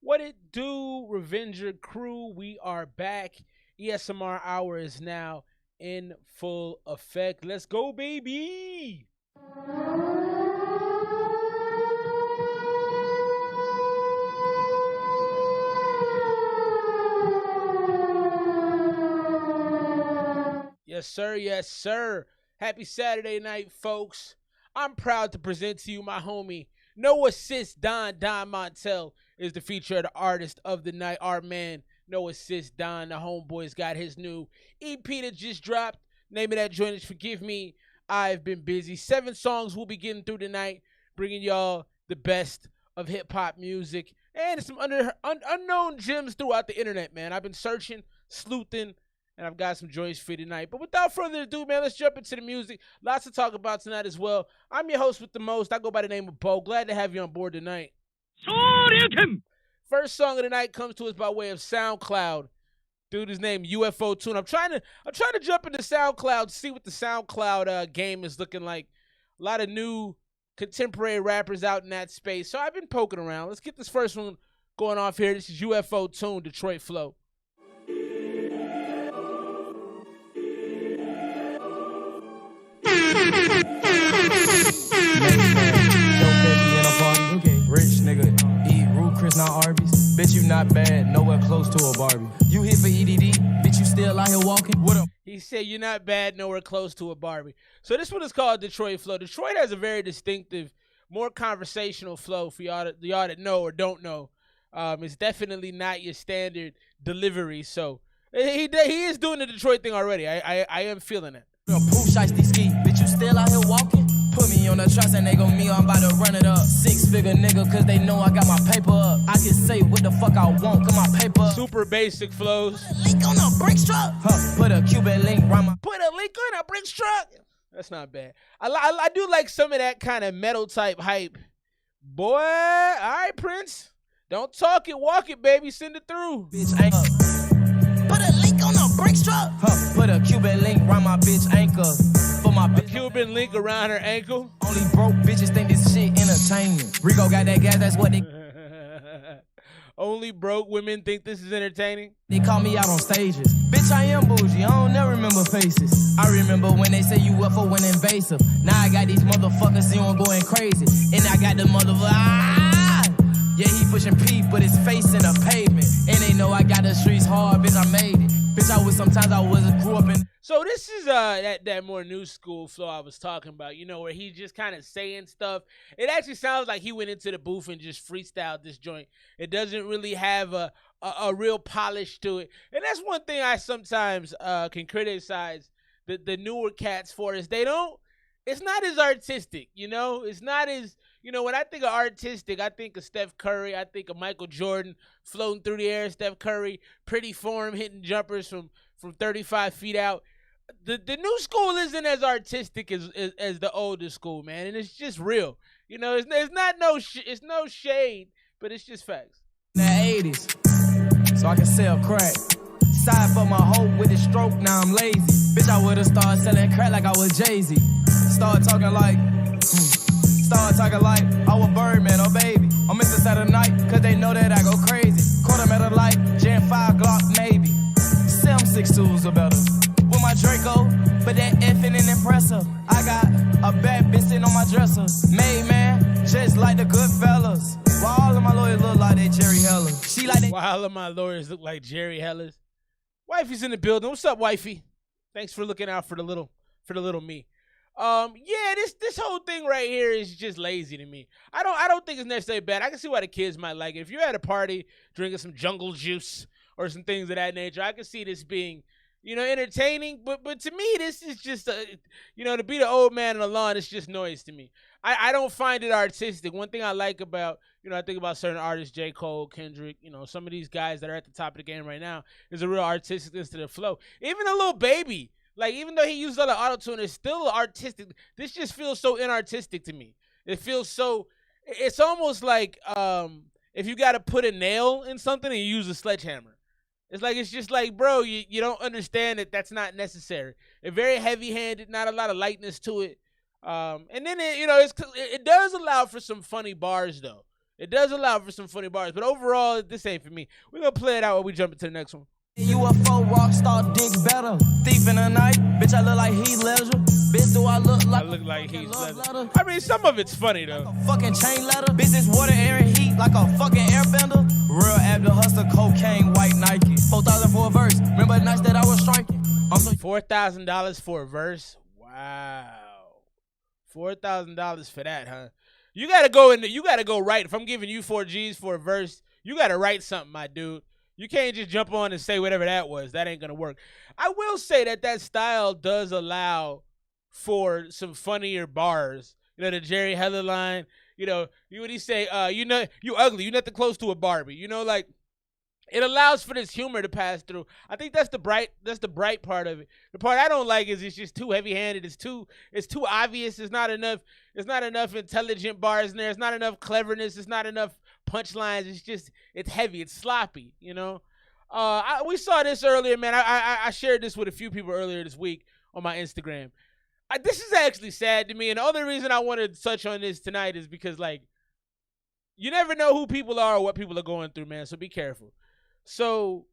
What it do, Revenger crew? We are back. ESMR hour is now in full effect. Let's go, baby. Yes, sir. Yes, sir. Happy Saturday night, folks. I'm proud to present to you my homie, No Assist Don Montel is the featured artist of the night. Our man, No Assist Don, the homeboy's got his new EP that just dropped. Name of that joint is Forgive Me, I've Been Busy. 7 songs we'll be getting through tonight, bringing y'all the best of hip-hop music and some unknown gems throughout the internet, man. I've been searching, sleuthing, and I've got some joints for you tonight. But without further ado, man, let's jump into the music. Lots to talk about tonight as well. I'm your host with the most. I go by the name of Bo. Glad to have you on board tonight. First song of the night comes to us by way of SoundCloud. Dude is named UFO Tune. I'm trying to jump into SoundCloud, see what the SoundCloud game is looking like. A lot of new contemporary rappers out in that space. So I've been poking around. Let's get this first one going off here. This is UFO Tune, Detroit Flow. Rich nigga, eat Root Chris, not Arby's. Bitch, you not bad, nowhere close to a Barbie. You here for EDD, bitch, you still out here walking? What up? He said you're not bad, nowhere close to a Barbie. So this one is called Detroit Flow. Detroit has a very distinctive, more conversational flow for y'all that know or don't know. It's definitely not your standard delivery. So he is doing the Detroit thing already. I am feeling it. Bitch, you still out here walking? Put me on the trust and they gon' me, I'm about to run it up. 6-figure nigga, cause they know I got my paper up. I can say what the fuck I want, cause my paper up. Super basic flows. Put a link on a Brinks truck. Put a Cuban link round my... Put a link on a Brinks truck. That's not bad. I do like some of that kind of metal type hype. Boy, all right, Prince. Don't talk it, walk it, baby. Send it through. Bitch, ain't put a link on a Brinks truck. Put a Cuban link round my bitch anchor. For my bitch. A Cuban link around her ankle. Only broke bitches think this shit entertainment. Rico got that gas, that's what they... Only broke women think this is entertaining. They call me out on stages. Bitch, I am bougie, I don't never remember faces. I remember when they say UFO went invasive. Now I got these motherfuckers, you going crazy. And I got the yeah, he pushing P, but his face in the pavement. And they know I got the streets hard, bitch, I made it. Bitch, I grew up in... So this is that more new school flow I was talking about, you know, where he just kind of saying stuff. It actually sounds like he went into the booth and just freestyled this joint. It doesn't really have a real polish to it. And that's one thing I sometimes can criticize the newer cats for is it's not as artistic, you know? It's not as... You know, when I think of artistic, I think of Steph Curry. I think of Michael Jordan floating through the air. Steph Curry, pretty form, hitting jumpers from 35 feet out. The new school isn't as artistic as the older school, man, and it's just real. You know, it's no shade, but it's just facts. In the 80s, so I can sell crack. Side for my hoe with a stroke, now I'm lazy. Bitch, I would've started selling crack like I was Jay-Z. Start talking like I was Birdman, oh baby. I'm Mr. Saturday night, cause they know that I go crazy. Quarter metal light, Gen 5 Glock, maybe. 7.62s or better. With my Draco, but that F in an impressor. I got a bad bitch sitting on my dresser. Made man, just like the good fellas. While all of my lawyers look like they Jerry Heller. She like they... While all of my lawyers look like Jerry Hellers. Wifey's in the building. What's up, wifey? Thanks for looking out for the little me. Yeah, this whole thing right here is just lazy to me. I don't think it's necessarily bad. I can see why the kids might like it. If you're at a party drinking some jungle juice or some things of that nature, I can see this being, you know, entertaining. But to me, this is just to be the old man on the lawn, it's just noise to me. I don't find it artistic. One thing I like about, I think about certain artists, J. Cole, Kendrick, some of these guys that are at the top of the game right now, is a real artisticness to the flow. Even a little baby. Like, even though he used all the auto-tune, it's still artistic. This just feels so inartistic to me. It feels so... It's almost like if you got to put a nail in something and you use a sledgehammer. It's just like, bro, you don't understand that that's not necessary. It's very heavy-handed, not a lot of lightness to it. And then, it does allow for some funny bars, though. It does allow for some funny bars, but overall, this ain't for me. We're gonna play it out while we jump into the next one. UFO rock star dig better. Thief in the night, bitch, I look like Heath Ledger. Bitch, do I look like Heath Ledger. I mean, some of it's funny though. Like a fucking chain letter. Bitch, this water, air, and heat like a fucking airbender. Real Abdul hustler, cocaine, white Nike. 4,000 for a verse. Remember the nights that I was striking? $4,000 for a verse. Wow, $4,000 for that, huh? You gotta go right. If I'm giving you 4 G's for a verse, you gotta write something, my dude. You can't just jump on and say whatever that was. That ain't gonna work. I will say that style does allow for some funnier bars. You know, the Jerry Heller line. You know, what he say? You know, you ugly. You nothing close to a Barbie. You know, like it allows for this humor to pass through. I think that's the bright part of it. The part I don't like is it's just too heavy-handed. It's too obvious. It's not enough intelligent bars in there. It's not enough cleverness. It's not enough punchlines. It's heavy. It's sloppy, you know. We saw this earlier, man. I shared this with a few people earlier this week on my Instagram. This is actually sad to me, and the only reason I wanted to touch on this tonight is because, like, you never know who people are or what people are going through, man, so be careful. So,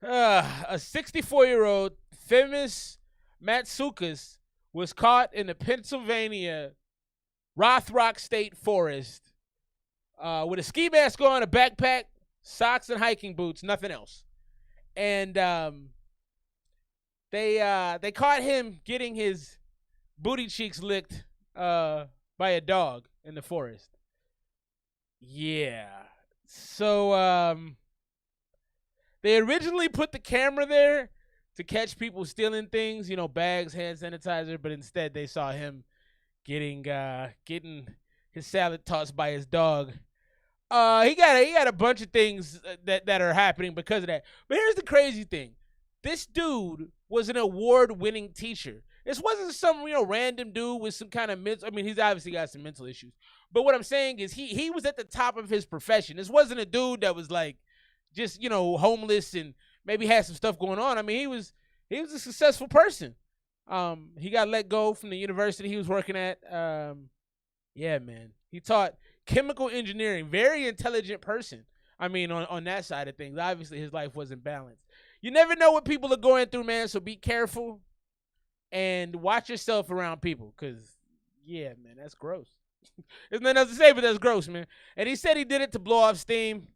a 64-year-old famous Matsukas was caught in the Pennsylvania Rothrock State Forest with a ski mask on, a backpack, socks, and hiking boots, nothing else. And they caught him getting his booty cheeks licked by a dog in the forest. Yeah. So they originally put the camera there to catch people stealing things, you know, bags, hand sanitizer, but instead they saw him getting his salad tossed by his dog. He got a bunch of things that are happening because of that. But here's the crazy thing. This dude was an award-winning teacher. This wasn't some, you know, random dude with some kind of mental, I mean, he's obviously got some mental issues. But what I'm saying is he was at the top of his profession. This wasn't a dude that was like just, you know, homeless and maybe had some stuff going on. I mean, he was a successful person. He got let go from the university he was working at. Yeah, man. He taught chemical engineering. Very intelligent person. I mean, on that side of things. Obviously, his life wasn't balanced. You never know what people are going through, man, so be careful and watch yourself around people because, yeah, man, that's gross. There's nothing else to say, but that's gross, man. And he said he did it to blow off steam.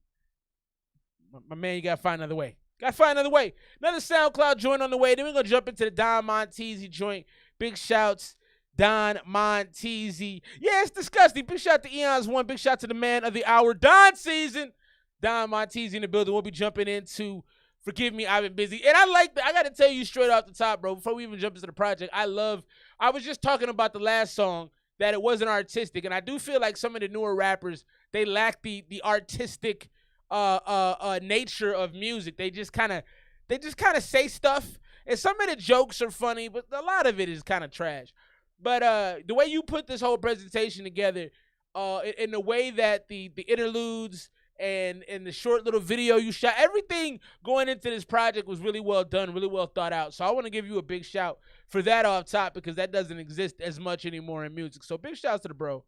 My man, you got to find another way. Another SoundCloud joint on the way. Then we're going to jump into the Don Montesi joint. Big shouts, Don Montesi. Yeah, it's disgusting. Big shout to Eons One. Big shout to the man of the hour, Don Season. Don Montesi in the building. We'll be jumping into Forgive Me, I've Been Busy. And I got to tell you straight off the top, bro, before we even jump into the project, I was just talking about the last song, that it wasn't artistic. And I do feel like some of the newer rappers, they lack the artistic nature of music. They just kind of say stuff. And some of the jokes are funny, but a lot of it is kind of trash. But the way you put this whole presentation together, in the way that the interludes and the short little video you shot, everything going into this project was really well done, really well thought out. So I want to give you a big shout for that off top because that doesn't exist as much anymore in music. So big shouts to the bro.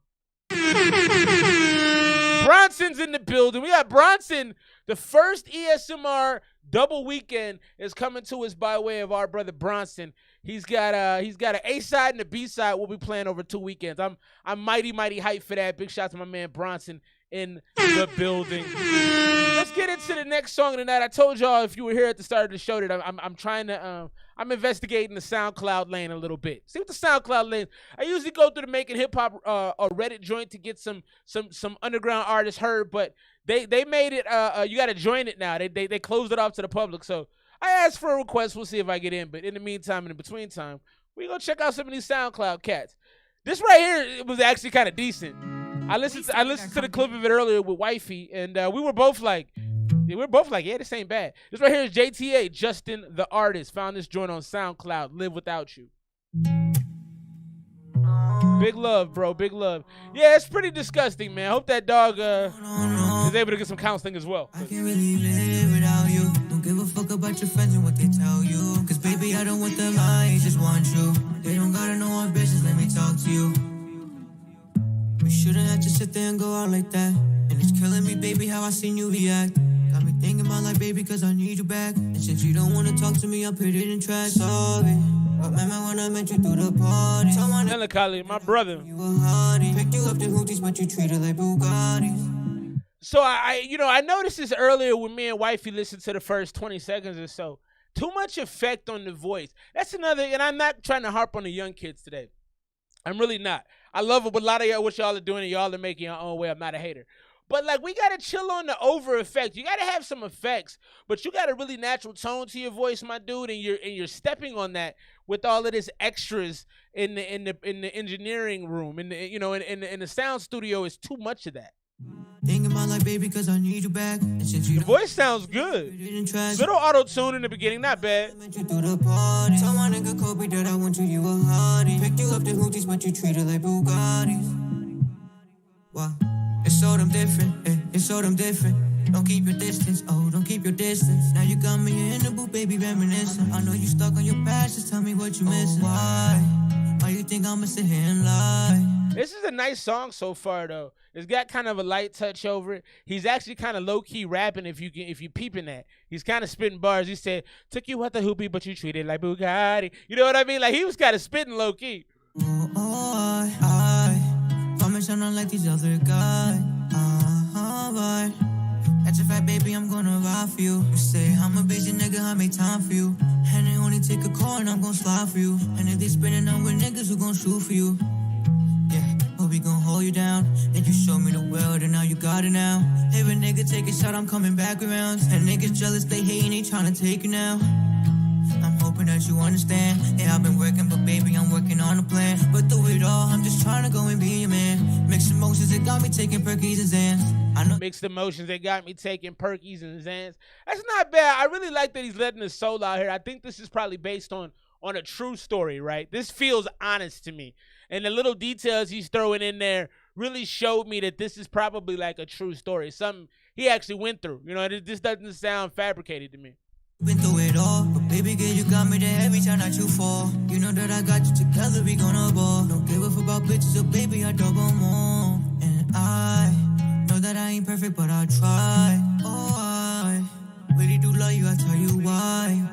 Bronson's in the building. We got Bronson. The first ESMR double weekend is coming to us by way of our brother Bronson. He's got an A side and a B side. We'll be playing over 2 weekends. I'm mighty hyped for that. Big shout to my man Bronson in the building. Let's get into the next song of the night. I told y'all if you were here at the start of the show that I'm trying to I'm investigating the SoundCloud lane a little bit. See what the SoundCloud lane. I usually go through the Making Hip Hop a Reddit joint to get some underground artists heard, but they made it you got to join it now. They closed it off to the public. So I asked for a request. We'll see if I get in. But in the meantime, in the between time, we gonna check out some of these SoundCloud cats. This right here, it was actually kind of decent. I listened to the clip of it earlier with Wifey, and we were both like, yeah, this ain't bad. This right here is JTA, Justin the Artist. Found this joint on SoundCloud, Live Without You. Big love, bro, big love. Yeah, it's pretty disgusting, man. I hope that dog is able to get some counseling as well. I can't really live without you. Don't give a fuck about your friends and what they tell you. Cause baby, I don't want the lies, just want you. They don't gotta know our business, let me talk to you. We shouldn't have to say sit there and go out like that. And it's killing me, baby, how I seen you react. Got me thinking about like, baby, cause I need you back. And since you don't wanna talk to me, I put it in track. Sorry, remember when I met you through the party? Melancholy, my brother. You were hardy. Picked you up the hooties, but you treated like Bugattis. So I noticed this earlier when me and wifey listened to the first 20 seconds or so. Too much effect on the voice. That's another, and I'm not trying to harp on the young kids today. I'm really not. I love what a lot of y'all, what y'all are doing, and y'all are making your own way. I'm not a hater. But, like, we got to chill on the over effect. You got to have some effects, but you got a really natural tone to your voice, my dude, and you're stepping on that with all of this extras in the engineering room. In the sound studio is too much of that. Thinking about like, baby, cause I need you back. And since you the voice sounds good. Little auto-tune in the beginning, not bad. Met you through the party. Told my nigga Kobe that I want you were hardy. Picked you up the hooties, but you treated like Bugattis. Wow, it's so damn different, it's so damn different. Don't keep your distance, oh, don't keep your distance. Now you got me in the booth, baby, reminiscing. I know you stuck on your past, just tell me what you missing. Why you think I'ma sit here and lie? This is a nice song so far, though. It's got kind of a light touch over it. He's actually kind of low-key rapping if you peeping that. He's kind of spitting bars. He said, took you out the hoopy, but you treated like Bugatti. You know what I mean? Like, he was kind of spitting low-key. I promise I'm not like these other guys. But that's a fact, baby, I'm gonna ride for you. You say, I'm a busy nigga, I make time for you. And they only take a call and I'm gonna slide for you. And if they spinning on with niggas who gon' shoot for you. Yeah, but we gon' hold you down. Then you show me the world and now you got it now. If a nigga take a shot, I'm coming back around. And niggas jealous, they hating, they tryna take you now. I'm hoping that you understand. Yeah, I've been working, but baby, I'm working on a plan. But through it all, I'm just trying to go and be your man. Mixed emotions, it got me taking Perkies and Xans. I know. Mixed emotions, they got me taking Perkies and Xans. That's not bad. I really like that he's letting his soul out here. I think this is probably based on a true story, right? This feels honest to me. And the little details he's throwing in there really showed me that this is probably like a true story. Something he actually went through. You know, this doesn't sound fabricated to me. Been through it all, but baby girl, you got me there every time that you fall. You know that I got you together, we gonna ball. Don't give a fuck about bitches, so baby, I double more. And I know that I ain't perfect, but I try. Oh, I really do love you, I tell you why.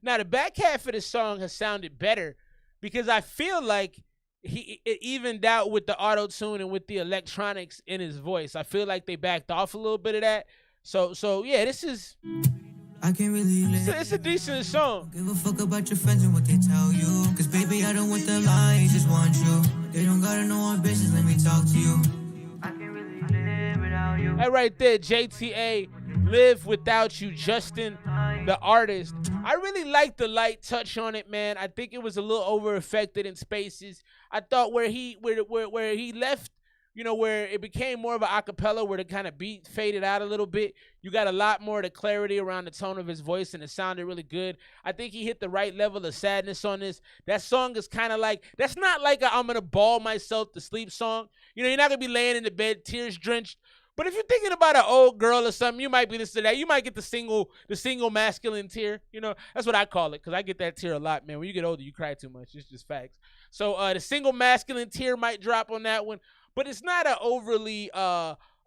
Now, the back half of the song has sounded better because I feel like it evened out with the auto-tune and with the electronics in his voice. I feel like they backed off a little bit of that. So yeah, this is... I can't really it's a decent song. Give a fuck about your friends and what they tell you. Cause baby, I don't want the lies, just want you. They don't gotta know our business, let me talk to you. I can't really live without you. That right there, JTA, Live Without You, Justin, the artist. I really like the light touch on it, man. I think it was a little over-affected in spaces. I thought where he left, you know, where it became more of an acapella, where the kind of beat faded out a little bit, you got a lot more of the clarity around the tone of his voice, and it sounded really good. I think he hit the right level of sadness on this. That song is kind of like, that's not like a I'm going to bawl myself to sleep song. You know, you're not going to be laying in the bed, tears drenched. But if you're thinking about an old girl or something, you might be listening to that. You might get the single masculine tear. You know, that's what I call it, because I get that tear a lot, man. When you get older, you cry too much. It's just facts. So the single masculine tear might drop on that one. But it's not an overly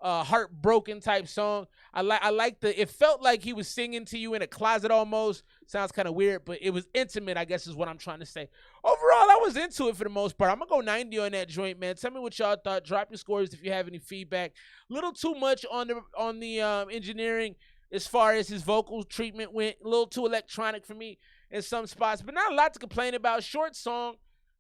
heartbroken type song. I like it felt like he was singing to you in a closet almost. Sounds kind of weird, but it was intimate, I guess is what I'm trying to say. Overall, I was into it for the most part. I'm going to go 90 on that joint, man. Tell me what y'all thought. Drop your scores if you have any feedback. Little too much on the engineering as far as his vocal treatment went. A little too electronic for me in some spots, but not a lot to complain about. Short song.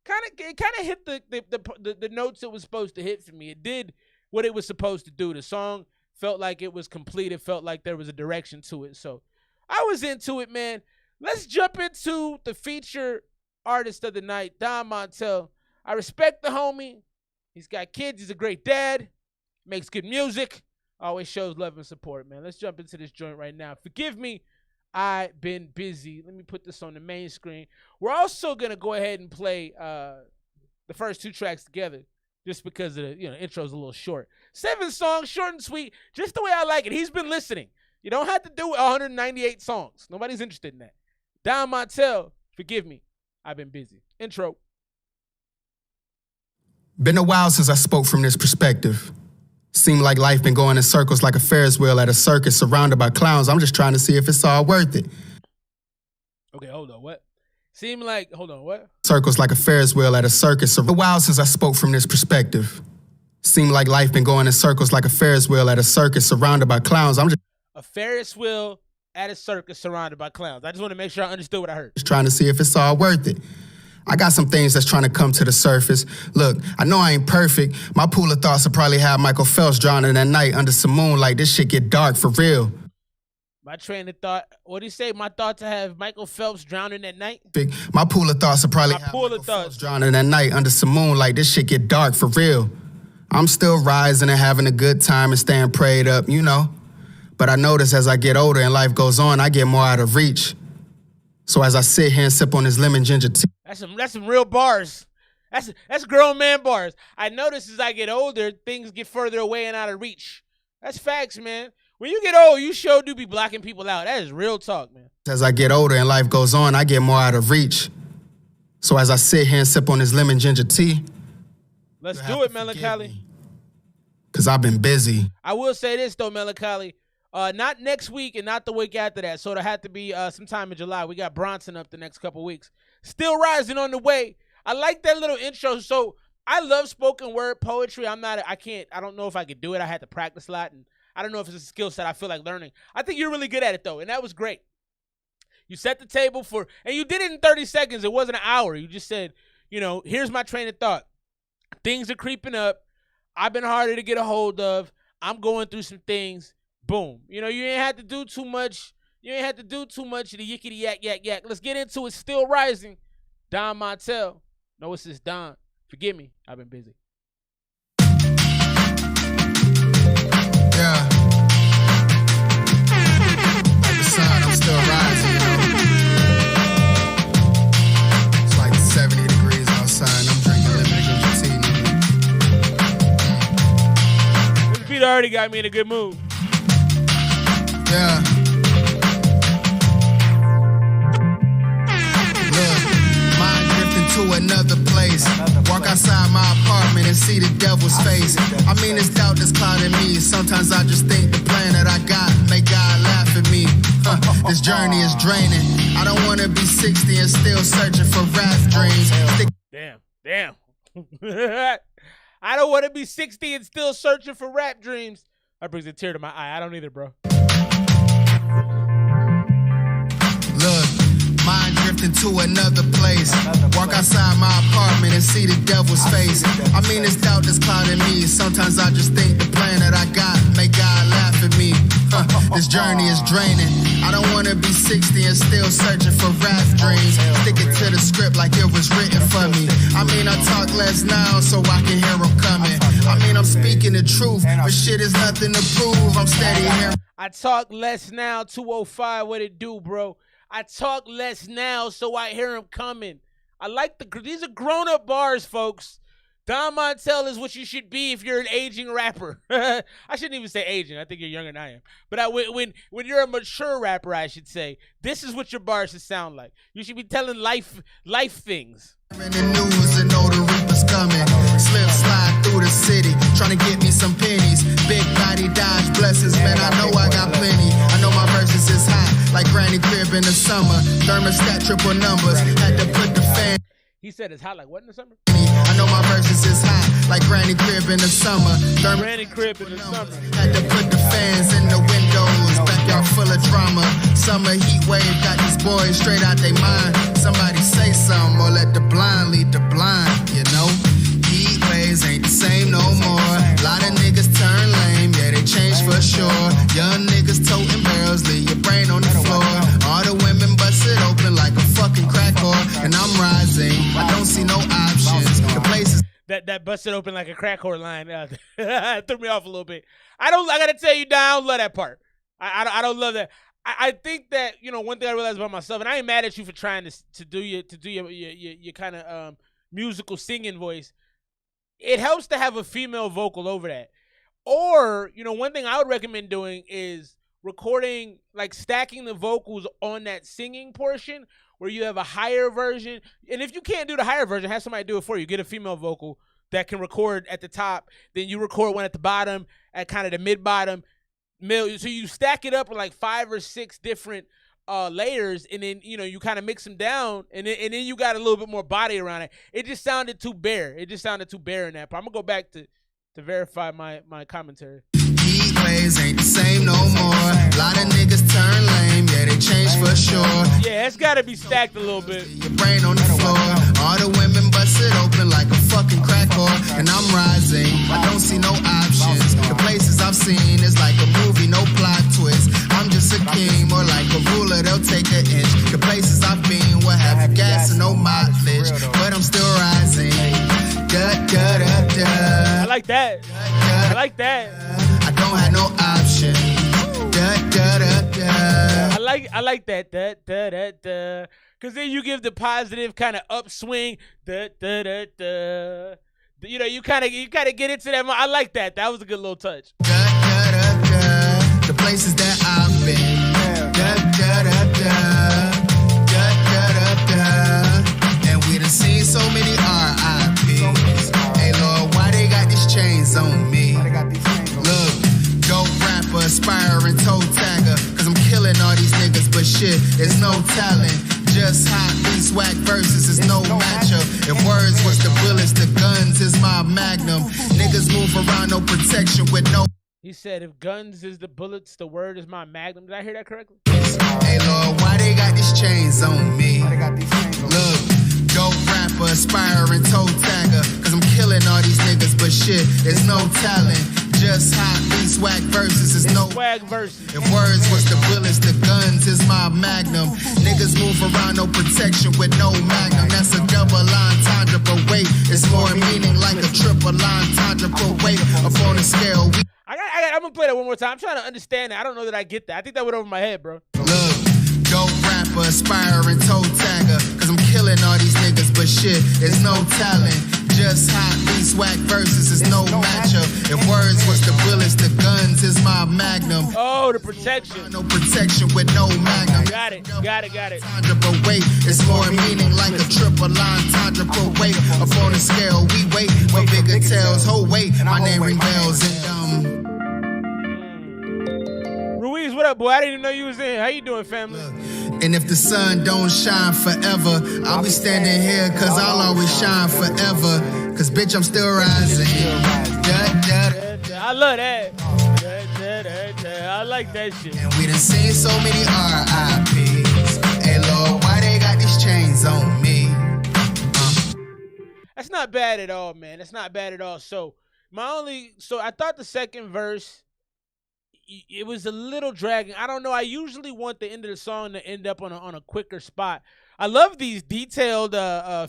It kind of hit the notes it was supposed to hit for me. It did what it was supposed to do. The song felt like it was complete. It felt like there was a direction to it. So I was into it, man. Let's jump into the feature artist of the night, Don Montel. I respect the homie. He's got kids. He's a great dad. Makes good music. Always shows love and support, man. Let's jump into this joint right now. Forgive me. I've been busy. Let me put this on the main screen. We're also going to go ahead and play the first two tracks together just because the intro's a little short. 7 songs, short and sweet, just the way I like it. He's been listening. You don't have to do 198 songs. Nobody's interested in that. Don Montel, forgive me. I've been busy. Intro. Been a while since I spoke from this perspective. Seemed like life been going in circles like a Ferris wheel at a circus surrounded by clowns. I'm just trying to see if it's all worth it. Okay, hold on, what? Seemed like, hold on, what? Circles like a Ferris wheel at a circus. Been a while since I spoke from this perspective. Seemed like life been going in circles like a Ferris wheel at a circus surrounded by clowns. I'm just A Ferris wheel at a circus surrounded by clowns. I just want to make sure I understood what I heard. trying to see if it's all worth it. I got some things that's trying to come to the surface. Look, I know I ain't perfect. My pool of thoughts will probably have Michael Phelps drowning that night under some moonlight. This shit get dark for real. My train of thought, what do you say? My thought to have Michael Phelps drowning at night? My pool of thoughts will probably My have pool of Michael thoughts. Phelps drowning that night under some moonlight. This shit get dark for real. I'm still rising and having a good time and staying prayed up, you know. But I notice as I get older and life goes on, I get more out of reach. So as I sit here and sip on this lemon ginger tea. That's some real bars. That's grown man bars. I notice as I get older, things get further away and out of reach. That's facts, man. When you get old, you sure do be blocking people out. That is real talk, man. As I get older and life goes on, I get more out of reach. So as I sit here and sip on this lemon ginger tea. Let's do it, Melancholy. Because I've been busy. I will say this, though, Melancholy. Not next week and not the week after that. So it'll have to be sometime in July. We got Bronson up the next couple weeks. Still rising on the way. I like that little intro. So I love spoken word poetry. I don't know if I could do it. I had to practice a lot. And I don't know if it's a skill set I feel like learning. I think you're really good at it, though. And that was great. You set the table and you did it in 30 seconds. It wasn't an hour. You just said, here's my train of thought. Things are creeping up. I've been harder to get a hold of. I'm going through some things. Boom. You ain't had to do too much. You ain't had to do too much of the yickety yak, yak, yak. Let's get into it. Still rising. Don Montel. No, it's just Don. Forgive me. I've been busy. Yeah. Like the sun, I'm still rising, It's like 70 degrees outside and I'm drinking lemon ginger tea. This beat already got me in a good mood. Yeah. Look, mind drifting to another place. Walk outside my apartment and see the devil's face. I mean, it's doubt that's clouding me. Sometimes I just think the plan that I got make God laugh at me. This journey is draining. I don't want to be 60 and still searching for rap dreams. Damn. I don't want to be 60 and still searching for rap dreams. That brings a tear to my eye. I don't either, bro. Look, mind drifting to another place. Walk outside my apartment and see the devil's face. I mean, it's doubt that's clouding me. Sometimes I just think the plan that I got make God laugh at me. This journey is draining. I don't want to be 60 and still searching for rap dreams. Sticking to the script like it was written for me. I mean, I talk less now so I can hear them coming. I mean, I'm speaking the truth, but shit is nothing to prove. I'm steady here. I talk less now, 205, what it do, bro? I talk less now so I hear him coming. I like these are grown-up bars, folks. Don Montel is what you should be if you're an aging rapper. I shouldn't even say aging. I think you're younger than I am. But when you're a mature rapper, I should say, this is what your bars should sound like. You should be telling life things. In the news and know the reaper's coming. Slip slide through the city, trying to get me some pennies. Big body dodge blessings, man, I know I got plenty. I know my verses is hot, like granny crib in the summer. Thermostat triple numbers, had to put the fan. He said it's hot like what in the summer? I know my verses is hot, like granny crib in the summer. Granny crib in the summer. Had to put the fans in the windows, backyard full of drama. Summer heat wave got these boys straight out they mind. Somebody say something or let the blind lead the blind, Heat waves ain't the same no more. Lot of niggas turn lame, yeah, they change for sure. Young niggas toting barrels, leave your brain on the floor. All the women bust it open like a fucking crack whore. And I'm rising, I don't see no options. The place is that busted open like a crack whore line threw me off a little bit. I gotta tell you, Don, I don't love that part. I don't love that. I think that one thing I realized about myself, and I ain't mad at you for trying to do your kind of musical singing voice. It helps to have a female vocal over that. Or one thing I would recommend doing is recording, like stacking the vocals on that singing portion where you have a higher version. And if you can't do the higher version, have somebody do it for you. Get a female vocal that can record at the top. Then you record one at the bottom, at kind of the mid-bottom. So you stack it up with like 5 or 6 different layers, and then you kind of mix them down, and then you got a little bit more body around it. It just sounded too bare. It just sounded too bare in that part. I'm gonna go back to verify my commentary. Heat waves ain't the same no more. Lot of niggas turn lame, yeah, they change for sure. Yeah, it's gotta be stacked a little bit. Your brain on the floor. All the women bust it open like a fucking crack whore. And I'm rising, I don't see no options. The places I've seen is like a movie, no plot twist. I'm just a king, more like a ruler, they'll take an inch. The places I've been will have you gas and no mileage, but I'm still rising. Da, da, da, da. I like that. I like that. I don't have no option. Da, da, da, da. I like that. Da, da, da, da. Cause then you give the positive kind of upswing. Da, da, da, da. You kind of get into that. I like that. That was a good little touch. Da, da, da, da. The places that I've been. Da, da, da, da. Da, da, da, da. And we done seen so many RIPs. Hey Lord, why they got these chains on me? Look, dope rapper, aspiring toe tagger. Cause I'm killing all these niggas, but shit, it's no talent. Just hot beats, whack verses, is no matchup. If words was the bullets, the guns is my magnum. Niggas move around, no protection with no. He said, if guns is the bullets, the word is my magnum. Did I hear that correctly? Hey Lord, why they got these chains on me? Look, dope rapper, aspiring toe tagger. Cause I'm killing all these niggas, but shit, it's no talent. Just hot beats, whack verses, is no swag verses. If words was the bullets, the guns is my magnum. Niggas move around, no protection with no magnum. That's a double entendre, but wait, it's more meaning like a triple entendre, but wait, up on the scale. I'm gonna play that one more time. I'm trying to understand it. I don't know that I get that. I think that went over my head, bro. Look, dope rapper, aspiring toe tagger. Cause I'm killing all these niggas, but shit, it's no talent. Just hot beats, whack verses, is no matchup. If words was the bullets, the guns is my magnum. Oh, the protection. No protection with no magnum. Got it. But wait, it's more meaning like a triple entendre. But wait, up on the scale, we wait for bigger tales. Oh wait, my name ring bells and Ruiz, what up, boy? I didn't even know you was in. How you doing, family? And if the sun don't shine forever, I'll be standing here cause I'll always shine forever. Cause bitch, I'm still rising. I love that. I like that shit. And we done seen so many RIPs. Hey Lord, why they got these chains on me? That's not bad at all, man. That's not bad at all. So I thought the second verse, it was a little dragging. I don't know. I usually want the end of the song to end up on a quicker spot. I love these detailed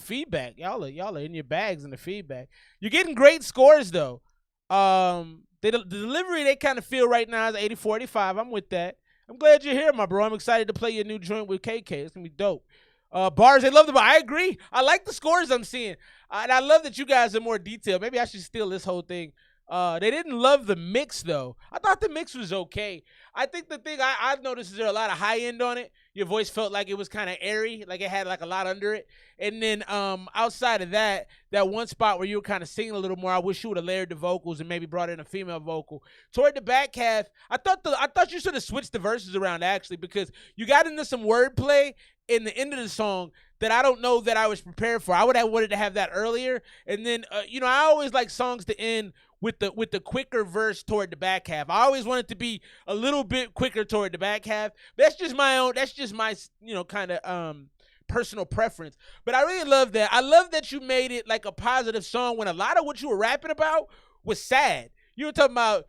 feedback. Y'all are in your bags in the feedback. You're getting great scores though. The delivery they kind of feel right now is 84-85. I'm with that. I'm glad you're here, my bro. I'm excited to play your new joint with KK. It's gonna be dope. Bars, they love the bar. I agree. I like the scores I'm seeing. And I love that you guys are more detailed. Maybe I should steal this whole thing. They didn't love the mix, though. I thought the mix was okay. I think the thing I've noticed is there a lot of high end on it. Your voice felt like it was kind of airy, like it had like a lot under it. And then outside of that one spot where you were kind of singing a little more, I wish you would have layered the vocals and maybe brought in a female vocal. Toward the back half, I thought you should have switched the verses around actually, because you got into some wordplay in the end of the song that I don't know that I was prepared for. I would have wanted to have that earlier. And then I always like songs to end with the quicker verse toward the back half. I always want it to be a little bit quicker toward the back half. That's just my kind of personal preference. But I really love that. I love that you made it like a positive song when a lot of what you were rapping about was sad. You were talking about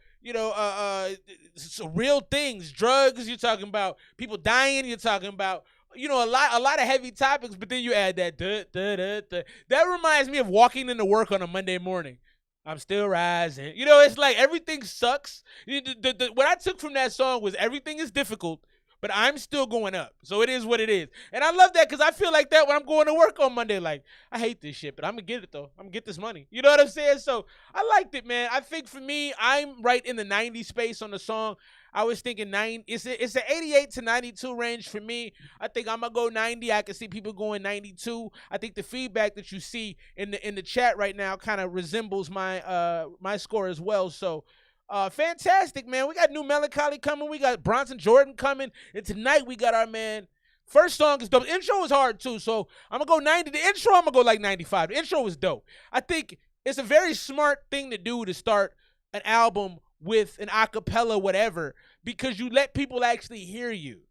real things, drugs. You're talking about people dying. You're talking about a lot of heavy topics. But then you add that that reminds me of walking into work on a Monday morning. I'm still rising. It's like everything sucks. What I took from that song was everything is difficult, but I'm still going up. So it is what it is. And I love that because I feel like that when I'm going to work on Monday. Like, I hate this shit, but I'm going to get it, though. I'm going to get this money. You know what I'm saying? So I liked it, man. I think for me, I'm right in the 90 space on the song. I was thinking it's an 88 to 92 range for me. I think I'm going to go 90. I can see people going 92. I think the feedback that you see in the chat right now kind of resembles my score as well. So, fantastic, man. We got New Melancholy coming. We got Bronson Jordan coming. And tonight we got our man. First song is dope. The intro is hard, too. So I'm going to go 90. The intro, I'm going to go like 95. The intro is dope. I think it's a very smart thing to do to start an album with an acapella, whatever, because you let people actually hear you.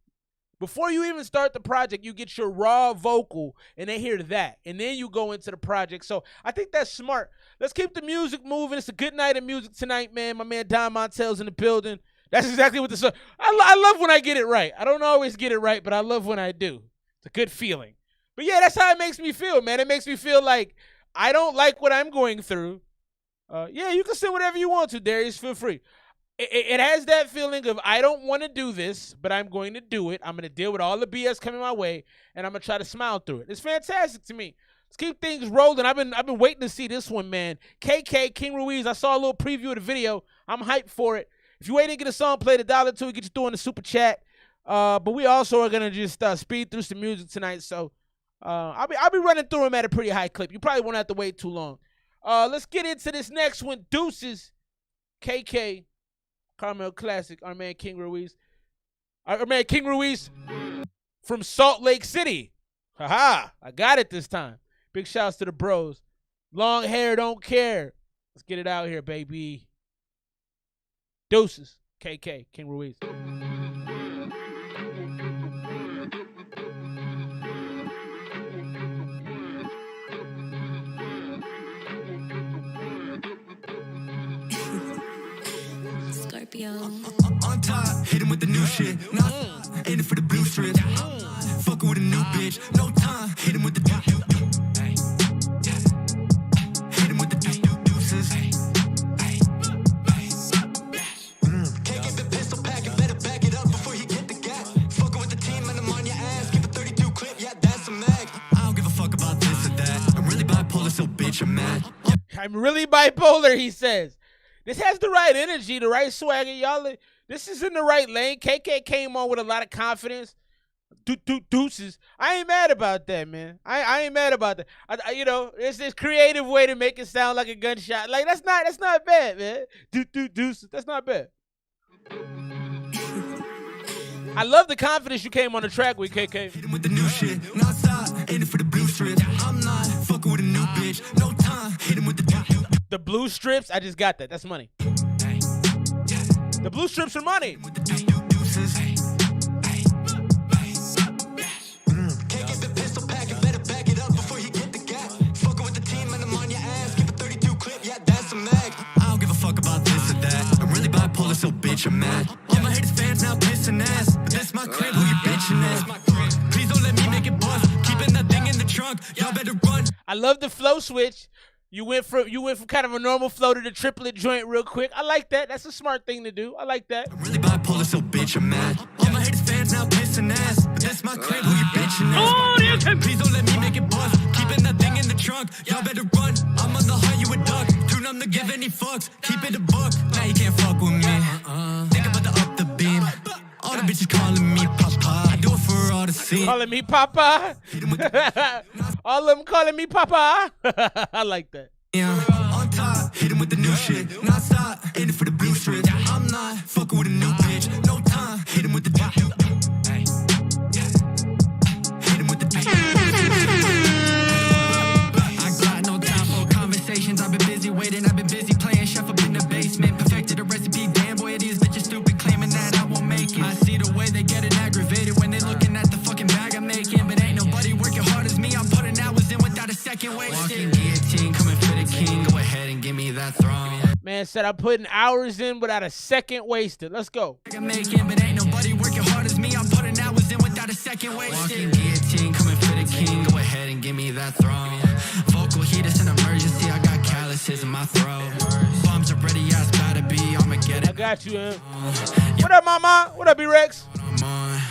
Before you even start the project, you get your raw vocal, and they hear that. And then you go into the project. So I think that's smart. Let's keep the music moving. It's a good night of music tonight, man. My man Don Montel's in the building. That's exactly what the song. I love when I get it right. I don't always get it right, but I love when I do. It's a good feeling. But yeah, that's how it makes me feel, man. It makes me feel like I don't like what I'm going through. Yeah, you can say whatever you want to, Darius. Feel free. It has that feeling of I don't want to do this, but I'm going to do it. I'm going to deal with all the BS coming my way, and I'm going to try to smile through it. It's fantastic to me. Let's keep things rolling. I've been waiting to see this one, man. KK, King Ruiz. I saw a little preview of the video. I'm hyped for it. If you wait to get a song played, $1 to get you through in the super chat. But we also are going to just speed through some music tonight. So I'll be running through them at a pretty high clip. You probably won't have to wait too long. Let's get into this next one. Deuces, KK, Carmel Classic, our man King Ruiz. Our man King Ruiz from Salt Lake City. Haha, I got it this time. Big shouts to the bros. Long hair, don't care. Let's get it out here, baby. Deuces, KK, King Ruiz. On top, hit him with the new shit. Not aiming for the blue strip. Fucking with a new bitch. No time, hit him with the hit him with the deuces. Can't get the pistol pack, you better back it up before you get the gap. Fucking with the team and I'm on your ass. Give a 32 clip, yeah, that's a mag. I don't give a fuck about this or that. I'm really bipolar, so bitch, I'm mad. I'm really bipolar, he says. This has the right energy, the right swagger, y'all. This is in the right lane. KK came on with a lot of confidence. Deuces. I ain't mad about that, man. I ain't mad about that. It's this creative way to make it sound like a gunshot. Like that's not bad, man. Deuces. That's not bad. I love the confidence you came on the track with, KK. Hit him with the new shit. Not stop, aiming for the blue strip. I'm not fucking with a new bitch. No time. Hit him with the blue strips. I just got that. That's money. The blue strips are money. Can't get the pistol pack, you better back it up before you get the gap. Fucking with the team and I'm on your ass. Give a 32 clip, yeah, that's a mag. I don't give a fuck about this or that. I'm really bipolar, so bitch, I'm mad. All my haters fans now pissing ass. But this my crib, who you bitching at? Please don't let me make it bust. Keeping that thing in the trunk, y'all better run. I love the flow switch. You went from kind of a normal flow to the triplet joint real quick. I like that. That's a smart thing to do. I like that. I'm really bipolar, so bitch, I'm mad. All my haters fans now pissing ass. But this my crib, who you bitching at? Please don't let me make it bust. Keeping that thing in the trunk, y'all better run. I'm on the hunt, you a duck. Too numb to give any fucks. Keep it a buck. Now you can't fuck with me. Think about the up the beam. All the bitches calling me Papa. I do it for all the scene. Calling me Papa. All of them calling me Papa. I like that. Yeah, on top, hit him with the new shit. Not stop, aiming for the blue strip. I'm not fucking with a new bitch. No time, hit him with the hit him with the I got no time for conversations. I've been busy waiting. I've been busy playing chef up in the basement. Perfected a recipe. Damn boy, these bitches stupid claiming that I won't make it. I see the way they getting aggravated when they looking at the fucking bag I'm making. But ain't nobody working hard as me. I'm putting hours in without a second wasted. Walking guillotine, coming for the king. Go ahead and give me that throne. Man said I'm putting hours in without a second wasted. Let's go. I'm making, but ain't nobody working hard as me. I'm putting hours in without a second wasted. Walking guillotine, coming for the king. Go ahead and give me that throne. Vocal heat is an emergency. I got calluses in my throat. Bombs are ready, yeah, it's gotta be. I'ma get it. I got you, man. What up, mama? What up, B-Rex? I'm on.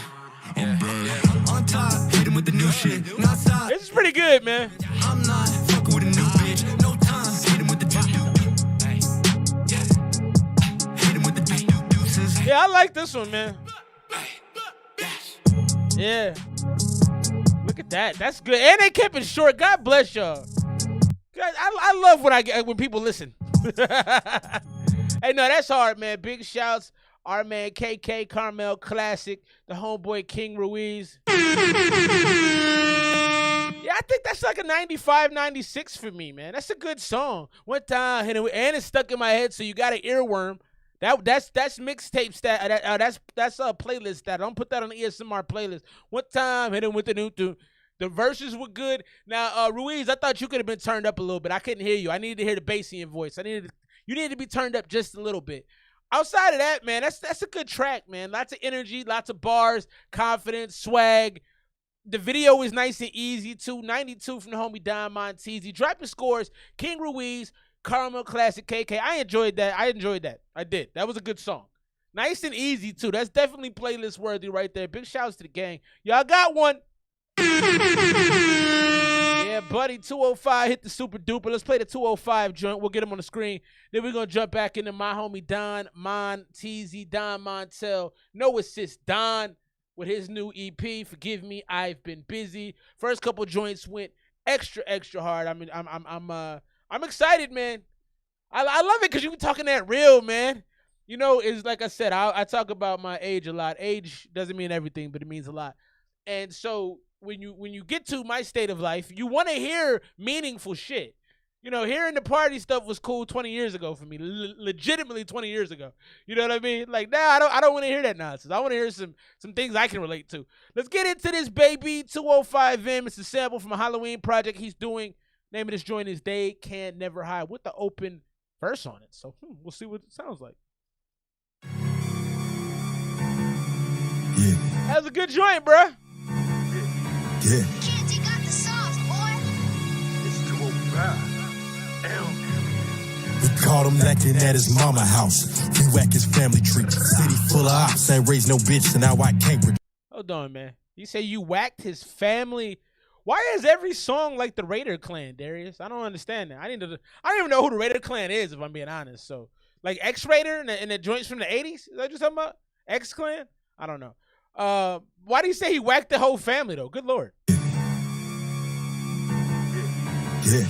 with the new shit. Not stop. This is pretty good, man. I'm not fucking with a new bitch. No time. Hit him with the hit him with the deuces. Yeah, I like this one, man. Yeah. Look at that. That's good. And they kept it short. God bless y'all. God, I love when people listen. Hey, no, that's hard, man. Big shouts. Our man KK, Carmel Classic, the homeboy King Ruiz. Yeah, I think that's like a 95, 96 for me, man. That's a good song. One time, and it's stuck in my head, so you got an earworm. That's mixtape stat. That's a playlist stat. Don't put that on the ESMR playlist. One time, hit him with the new. The verses were good. Now, Ruiz, I thought you could have been turned up a little bit. I couldn't hear you. I needed to hear the bass in your voice. You needed to be turned up just a little bit. Outside of that, man, that's a good track, man. Lots of energy, lots of bars, confidence, swag. The video is nice and easy, too. 92 from the homie Don Montez. Dropping scores, King Ruiz, Caramel Classic, KK. I enjoyed that. I did. That was a good song. Nice and easy, too. That's definitely playlist worthy right there. Big shouts to the gang. Y'all got one. Yeah, buddy, 205 hit the super duper. Let's play the 205 joint. We'll get him on the screen. Then we're going to jump back into my homie Don Montel. No Assist Don with his new EP, Forgive Me, I've Been Busy. First couple joints went extra hard. I mean, I'm excited, man. I love it because you be talking that real, man. You know, it's like I said, I talk about my age a lot. Age doesn't mean everything, but it means a lot. And so when you get to my state of life, you want to hear meaningful shit. You know, hearing the party stuff was cool 20 years ago for me, legitimately 20 years ago. You know what I mean? Like, now I don't want to hear that nonsense. I want to hear some things I can relate to. Let's get into this, baby. 205M. It's a sample from a Halloween project he's doing. Name of this joint is They Can Never Hide with the open verse on it. So we'll see what it sounds like. Yeah. That was a good joint, bruh. Yeah. Kids, you got the sauce, boy. It's 205. We caught him lacking at his mama house. We whack his family tree. City full of ops, ain't raised no bitch, so now I can't. Hold on, man. You say you whacked his family. Why is every song like the Raider Clan, Darius? I don't understand that. I don't even know who the Raider Clan is, if I'm being honest. So, like X-Raider and the joints from the 80s? Is that what you're talking about? X-Clan? I don't know. Why do you say he whacked the whole family, though? Good Lord. Yeah.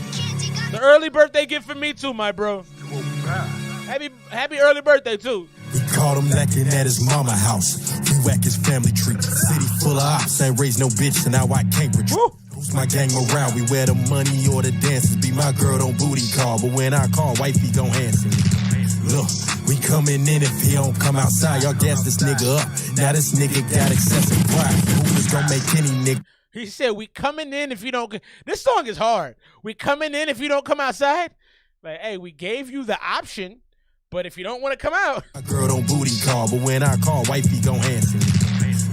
The early birthday gift for me, too, my bro. 205. Happy early birthday, too. We caught him lacking at his mama house. We whack his family tree. City full of ops, ain't raised no bitch, so now I can't retreat. Who's my gang around? We wear the money or the dances. Be my girl, don't booty call, but when I call, wifey gon' answer. Look, we coming in if he don't come outside. Y'all gas this nigga up. Now this nigga got excessive pride. Who was gonna make any nigga? He said, we coming in if you don't. This song is hard. We coming in if you don't come outside. Like, hey, we gave you the option, but if you don't want to come out. My girl don't booty call, but when I call, wifey gon' answer.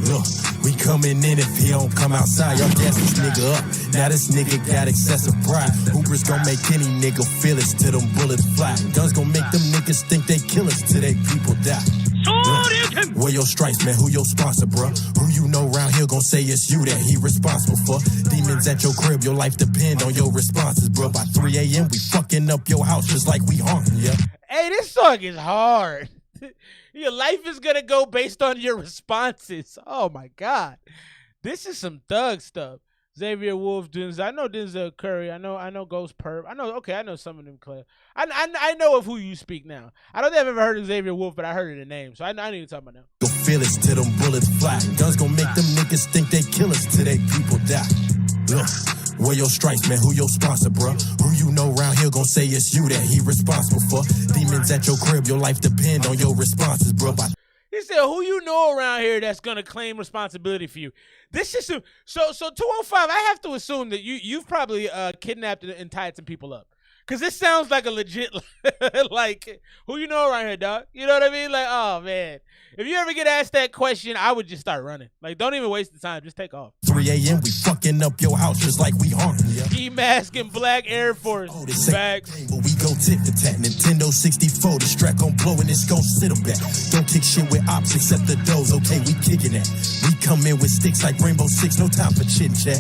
Look, we coming in if he don't come outside. Y'all gas this nigga up. Now this nigga got excessive pride. Hoopers gon' make any nigga feel it till them bullets fly. Guns gon' make them niggas think they kill us till they people die. Where your stripes, man? Who your sponsor, bro? Who you know round here gon' say it's you that he responsible for? Demons at your crib, your life depend on your responses, bro. By 3 a.m. we fucking up your house just like we haunting, yeah. Hey, this song is hard. Your life is gonna go based on your responses. Oh my God, this is some thug stuff. Xavier Wolf, I know Denzel Curry. I know Ghost Perp. I know some of them. I know of who you speak now. I don't think I've ever heard of Xavier Wolf, but I heard of the name, so I need to talk about now. Go feel it till them bullets fly. Guns gon' make them niggas think they kill us till they people die. Look, where your stripes, man? Who your sponsor, bro? Who you know round here gon' say it's you that he responsible for? Demons at your crib, your life depend on your responses, bro. He said, who you know around here that's gonna claim responsibility for you? This is so 205. I have to assume that you've probably kidnapped and tied some people up, Cause this sounds like a legit, like, who you know around here, dog? You know what I mean? Like, oh man, if you ever get asked that question, I would just start running. Like, don't even waste the time, just take off. 3 a.m. we fucking up your house just like we hungry. E-mask and black Air Force bags. But we go tit for tat. Nintendo 64, the strap gon' blow and it's gon' sit 'em back. Don't kick shit with ops except the doors. Okay, we kicking that. We come in with sticks like Rainbow Six. No time for chit chat.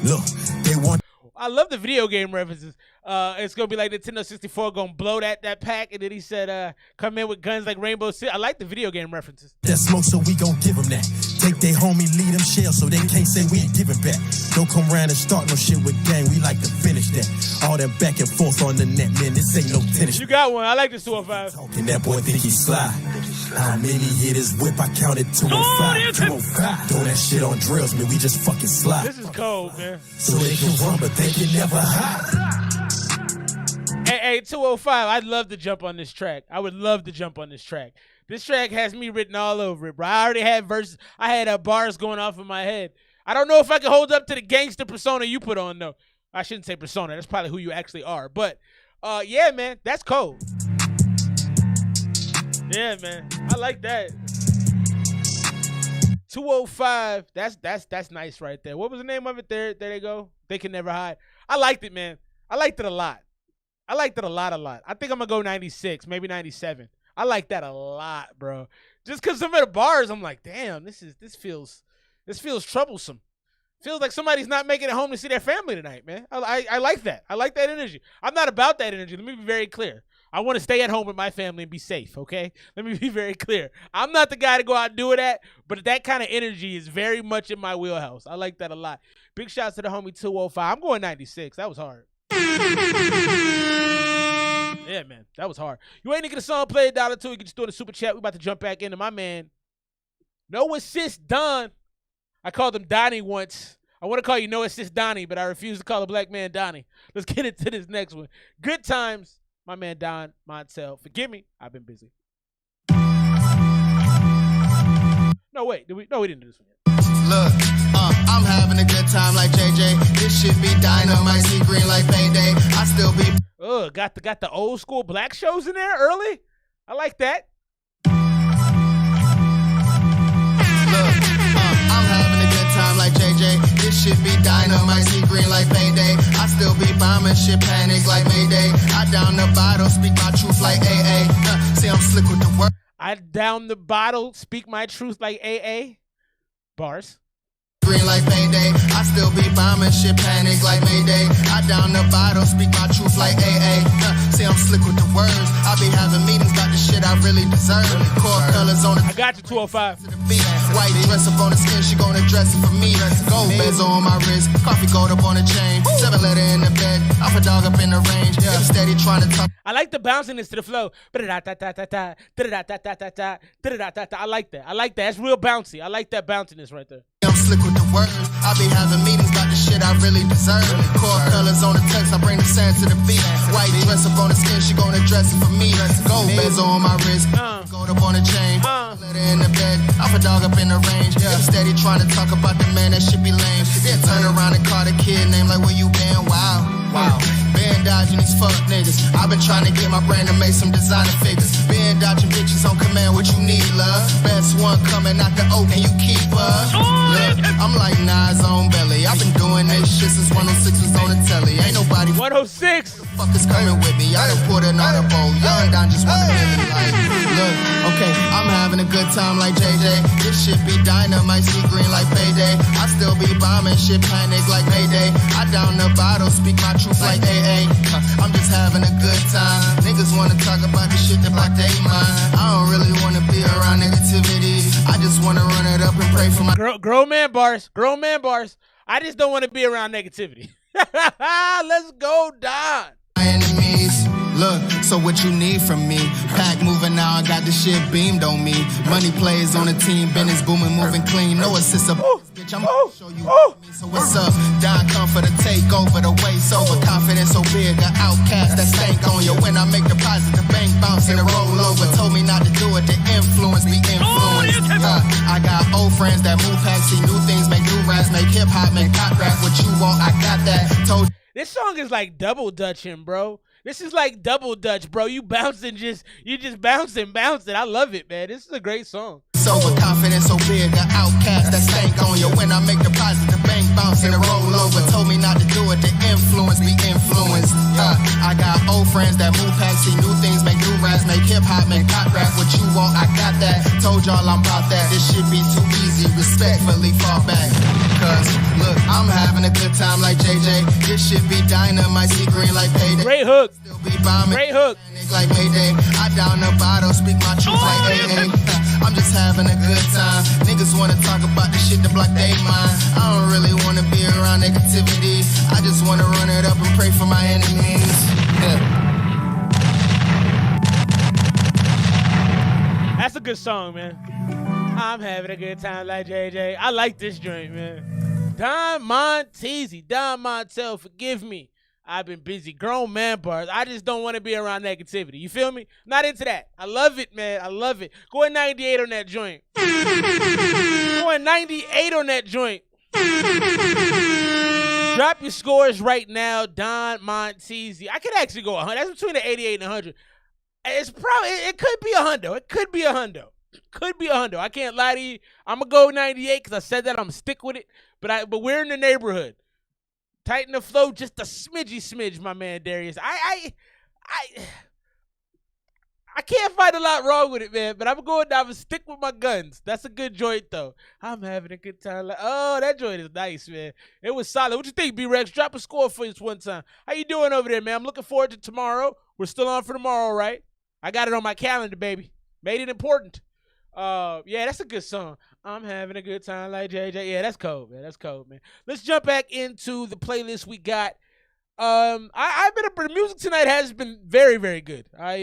Look, they want. I love the video game references. It's gonna be like Nintendo 64 gonna blow that pack, and then he said, "Come in with guns like Rainbow Six." I like the video game references. That smoke, so we gon' give them that. Take they homie, lead them shell, so they can't say we ain't giving back. Don't come around and start no shit with gang. We like to finish that. All that back and forth on the net, man. This ain't no tennis. You got one. I like this 205. Talking that boy think he sly. How many hit his whip? I counted 205. 205. Throw that shit on drills, man. We just fucking slide. This is cold, man. So they can run, but they can never hide. Hey, 205, I'd love to jump on this track. I would love to jump on this track. This track has me written all over it, bro. I already had verses. I had bars going off in my head. I don't know if I can hold up to the gangster persona you put on, though. I shouldn't say persona. That's probably who you actually are. But, yeah, man, that's cold. Yeah, man, I like that. 205, that's nice right there. What was the name of it? There they go. They Can Never Hide. I liked it, man. I liked it a lot. I liked it a lot. I think I'm gonna go 96, maybe 97. I like that a lot, bro. Just cause some of the bars, I'm like, damn, this feels troublesome. Feels like somebody's not making it home to see their family tonight, man. I like that. I like that energy. I'm not about that energy. Let me be very clear. I want to stay at home with my family and be safe, okay? Let me be very clear. I'm not the guy to go out and do that, but that kind of energy is very much in my wheelhouse. I like that a lot. Big shouts to the homie 205. I'm going 96. That was hard. Yeah, man. That was hard. You ain't gonna get a song played $2. You can just do it in the super chat. We about to jump back into my man. No Assist Don. I called him Donnie once. I want to call you No Assist Donnie, but I refuse to call a black man Donnie. Let's get into this next one. Good times. My man Don Montel. Forgive me. I've been busy. No, wait. We didn't do this one yet. Look, I'm having a good time like JJ. This shit be dynamite, see green like payday. I still be. Got the old school black shows in there early. I like that. Look, I'm having a good time like JJ. This shit be dynamite, see green like payday. I still be bombing shit, panic like Mayday. I down the bottle, speak my truth like AA. See, I'm slick with the word. I down the bottle, speak my truth like AA. Bars. Green like payday. I still be bombing shit, panic like Mayday. I down the bottle, speak my truth like AA. See, I'm slick with the words. I be having meetings about the shit I really deserve. Core colors on the. I got you 205. White dress up on the skin, she gonna dress it for me. Gold bezel on my wrist, coffee gold up on the chain. 7-letter in the bed, off a dog up in the range. I'm steady trying to talk. I like the bounciness to the flow. I like that. I like that. That's real bouncy. I like that bounciness right there. I'm slick with the words. I be having meetings about the shit I really deserve. Core colors on the text, I bring the sand to the beat. White dress up on the skin, she gonna dress it for me. Gold bezel on my wrist, gold up on the chain. Letter in the bed, off a dog up in the range. I'm steady trying to talk about the man, that shit be lame. Then turn around and call the kid name like where you been? Wow. Been dodging these fuck niggas. I've been trying to get my brand to make some designer figures. Been dodging bitches on command, what you need, love? Best one coming out the open, you keep up. Look, I'm like Nas on belly. I've been doing this shit since 106 was on the telly. Ain't nobody 106. fuck is coming with me. I done put another bowl. Young Don just wanna live it like. Look, okay, I'm having a good time like JJ. This shit be dynamite, see green like payday. I still be bombing shit, panic like Mayday. I down the bottle, speak my truth like AA. I'm just having a good time. Niggas wanna talk about the shit that block they mind. I don't really wanna be around negativity. I just wanna run it up and pray for my grown man bars. Grown man bars. I just don't want to be around negativity. Let's go, Don. enemies. Look, so what you need from me? Pack moving now, I got the shit beamed on me. Money plays on the team, business booming, moving clean. No assist, bitch, I'm gonna show you what I mean. So what's up? Don come for the takeover, the waist over. Confidence so big, the outcast that stank on you. When I make deposit, the bank bounce and the roll over. Told me not to do it, the influence be influenced. I got old friends that move past, see new things, make new raps, make hip hop, make pop rap. What you want, I got that. Told This song is like double dutching, bro. This is like double dutch, bro. You just bouncing. I love it, man. This is a great song. So overconfident, so big, an outcast that stank on you. When I make deposits, the bank bounce and it roll over. Told me not to do it, the influence be influenced. I got old friends that move past, see new things, make new raps, make hip hop, make pop rap. What you want, I got that. Told y'all I'm about that. This shit be too easy, respectfully fall back. Cause look, I'm having a good time like JJ. This shit be dynamite, see green like payday. Great hook. Still be bombing. Great hook. Like Mayday. I down the bottle, speak my truth like AA. I'm just having a good time. Niggas wanna talk about the shit to block they mind. I don't really wanna be around negativity. I just wanna run it up and pray for my enemies. Yeah. That's a good song, man. I'm having a good time like JJ. I like this joint, man. Don Montel, forgive me. I've been busy. Grown man bars. I just don't want to be around negativity. You feel me? Not into that. I love it, man. I love it. Going 98 on that joint. Going 98 on that joint. Drop your scores right now, Don Monteezy. I could actually go 100. That's between the 88 and 100. It's probably, it could be a hundo. It could be a hundo. Could be a hundo. I can't lie to you. I'm going to go 98 because I said that. I'm going to stick with it. But we're in the neighborhood. Tighten the flow just a smidge, my man Darius. I can't find a lot wrong with it, man. But I'm going down and stick with my guns. That's a good joint, though. I'm having a good time. Oh, that joint is nice, man. It was solid. What you think, B-Rex? Drop a score for us one time. How you doing over there, man? I'm looking forward to tomorrow. We're still on for tomorrow, right? I got it on my calendar, baby. Made it important. Yeah, that's a good song. I'm having a good time like JJ. Yeah, that's cold, man. That's cold, man. Let's jump back into the playlist we got. I've been the music tonight has been very, very good. I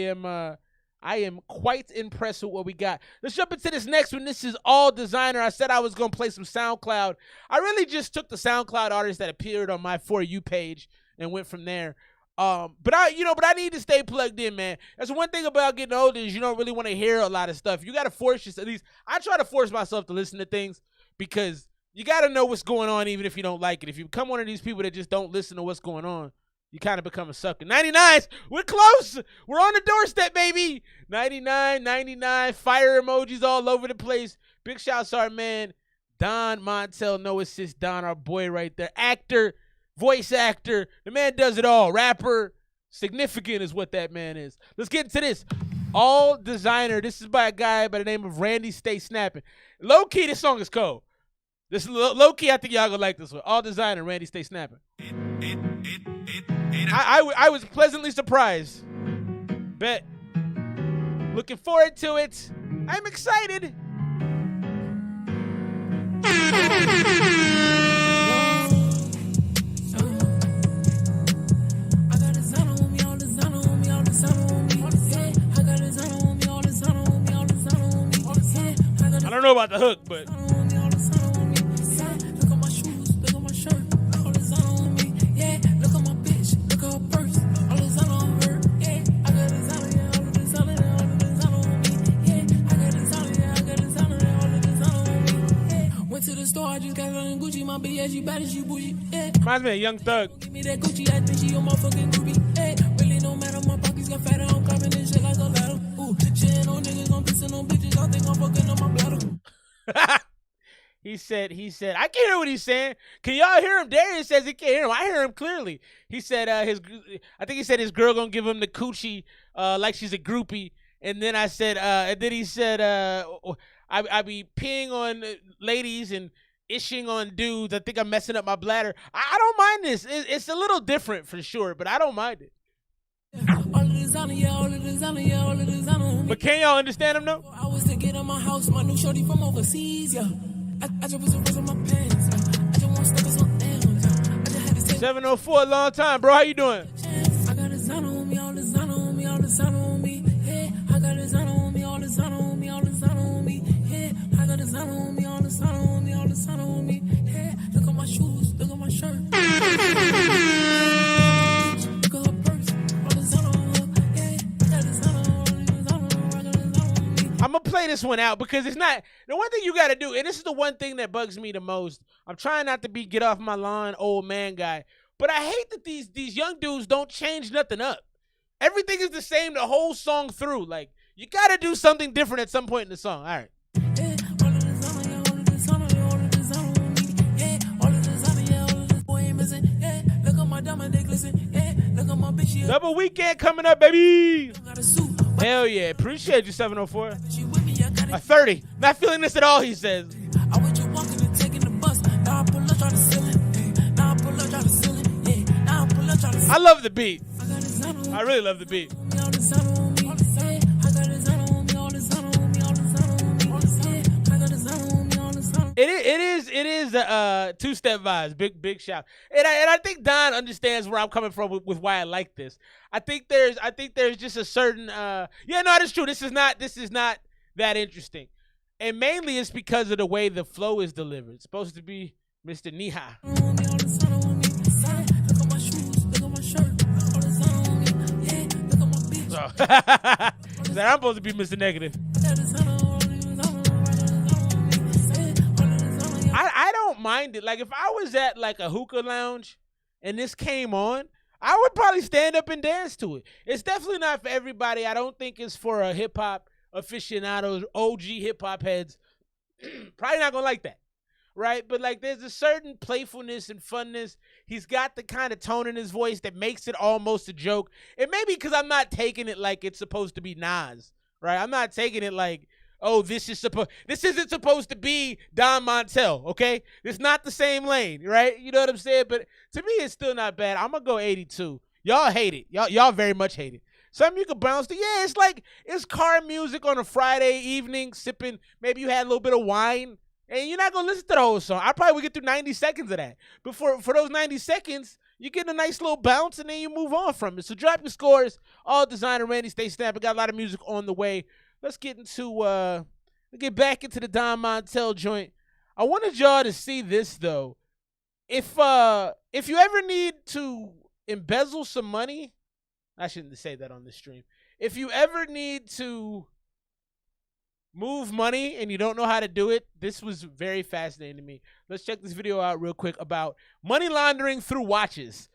am quite impressed with what we got. Let's jump into this next one. This is All Designer. I said I was gonna play some SoundCloud. I really just took the SoundCloud artists that appeared on my For You page and went from there. But I need to stay plugged in, man. That's one thing about getting older is you don't really want to hear a lot of stuff. You got to force yourself. At least I try to force myself to listen to things because you got to know what's going on even if you don't like it. If you become one of these people that just don't listen to what's going on, you kind of become a sucker. 99s, we're close. We're on the doorstep, baby. 99, fire emojis all over the place. Big shouts to our man, Don Montel, no assist, Don, our boy right there. Actor. Voice actor, the man does it all. Rapper, significant is what that man is. Let's get into this. All Designer. This is by a guy by the name of Randy Stay Snapping. Low key, this song is cold. This is low key. I think y'all gonna like this one. All Designer, Randy Stay Snapping. I was pleasantly surprised. Bet. Looking forward to it. I'm excited. I don't know about the hook, but look at my shoes, look at my shirt, all the design on me. Yeah, look at my bitch, look at her purse, all the design on her. Yeah, I got designer, yeah, all the designer, all the design on me. Yeah, I got designer, yeah, I got designer, all the design on me. Yeah, went to the store, I just got her in Gucci, my bitch, yeah, she bad and she bougie. Yeah, reminds me of Young Thug. Give me that Gucci, I think she on my fucking groupie. Yeah, really no matter, my pockets got fatter, I'm climbing this shit like a ladder. Ooh, shit on niggas, I'm pissing on bitches, I think I'm fucking on my bladder. He said, I can't hear what he's saying. Can y'all hear him? Darius says he can't hear him. I hear him clearly. He said I think he said his girl gonna give him the coochie like she's a groupie. And then I said, and then he said, I be peeing on ladies and ishing on dudes. I think I'm messing up my bladder. I don't mind this. It's a little different for sure, but I don't mind it. All the designer, yeah, all the designer, yeah, all the designer on me. But can y'all understand him though? I was thinking of my house, my new shorty from overseas, yeah. I just put some rose on my pants, I just want stickers on ends. I just had to take 704, a long time, bro. How you doing? I got designer on me, all designer on me, all designer on me. Yeah, I got designer on me, all designer on me, all designer on me. Yeah, I got designer on me, all designer on me, all designer on me. Yeah, look at my shoes, look at my shirt. I'm going to play this one out because it's not – the one thing you got to do, and this is the one thing that bugs me the most. I'm trying not to be get off my lawn old man guy, But I hate that these young dudes don't change nothing up. Everything is the same the whole song through. Like, you got to do something different at some point in the song. All right. Double weekend coming up, baby. Hell yeah. Appreciate you, 704. A 30. Not feeling this at all, he says. I love the beat. I really love the beat. It is two-step vibes. Big shout. And I think Don understands where I'm coming from with why I like this. I think there's just a certain yeah, no, that's true. This is not that interesting. And mainly it's because of the way the flow is delivered. It's supposed to be Mr. Niha. So, I'm supposed to be Mr. Negative. I don't mind it. Like, if I was at like a hookah lounge and this came on, I would probably stand up and dance to it. It's definitely not for everybody. I don't think it's for a hip hop aficionados, OG hip hop heads. Probably not gonna like that, right? But like, there's a certain playfulness and funness. He's got the kind of tone in his voice that makes it almost a joke. And maybe because I'm not taking it like it's supposed to be Nas, right? I'm not taking it like, oh, this isn't supposed to be Don Montel, okay? It's not the same lane, right? You know what I'm saying? But to me, it's still not bad. I'm gonna go 82. Y'all hate it. Y'all very much hate it. Something you can bounce to. Yeah, it's like, it's car music on a Friday evening, sipping. Maybe you had a little bit of wine, and you're not gonna listen to the whole song. I probably would get through 90 seconds of that. But for those 90 seconds, you get a nice little bounce, and then you move on from it. So drop your scores. All Designer Randy, stay snapping. Got a lot of music on the way. Let's get back into the Don Montel joint. I wanted y'all to see this though. If you ever need to embezzle some money, I shouldn't say that on this stream. If you ever need to move money and you don't know how to do it, this was very fascinating to me. Let's check this video out real quick about money laundering through watches.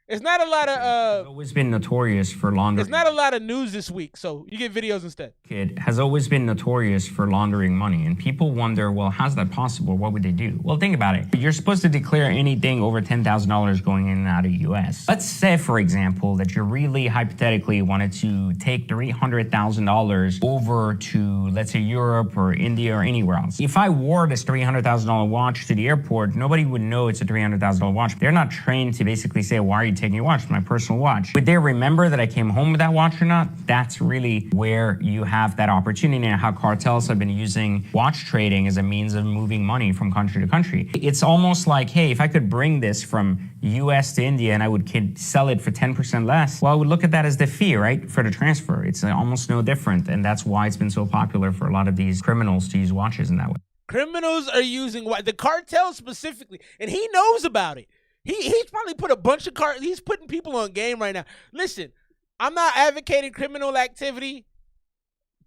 It's not a lot of It's always been notorious for laundering. There's not a lot of news this week, so you get videos instead. Kid has always been notorious for laundering money, and people wonder, well, how's that possible? What would they do? Well, think about it. You're supposed to declare anything over $10,000 going in and out of the U.S. Let's say, for example, that you really hypothetically wanted to take $300,000 over to, let's say, Europe or India or anywhere else. If I wore this $300,000 watch to the airport, nobody would know it's a $300,000 watch. They're not trained to basically say, why are you taking your watch? It's my personal watch. Would they remember that I came home with that watch or not? That's really where you have that opportunity and how cartels have been using watch trading as a means of moving money from country to country. It's almost like, hey, if I could bring this from US to India and I would sell it for 10% less, well, I would look at that as the fee, right, for the transfer. It's almost no different, and that's why it's been so popular for a lot of these criminals to use watches in that way. Criminals are using the cartel specifically, and he knows about it. He's probably put a bunch of he's putting people on game right now. Listen, I'm not advocating criminal activity,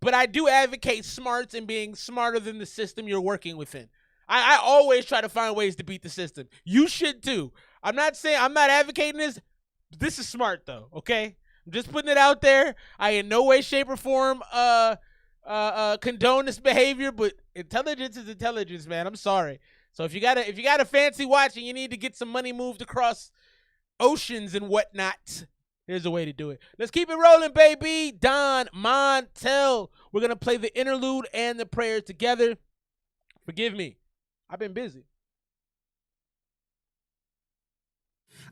but I do advocate smarts and being smarter than the system you're working within. I always try to find ways to beat the system. You should too. I'm not advocating this. This is smart though, okay? I'm just putting it out there. I in no way, shape, or form condone this behavior, but intelligence is intelligence, man. I'm sorry. So if you got a fancy watch and you need to get some money moved across oceans and whatnot, here's a way to do it. Let's keep it rolling, baby. Don Montel. We're gonna play the interlude and the prayer together. Forgive me, I've been busy.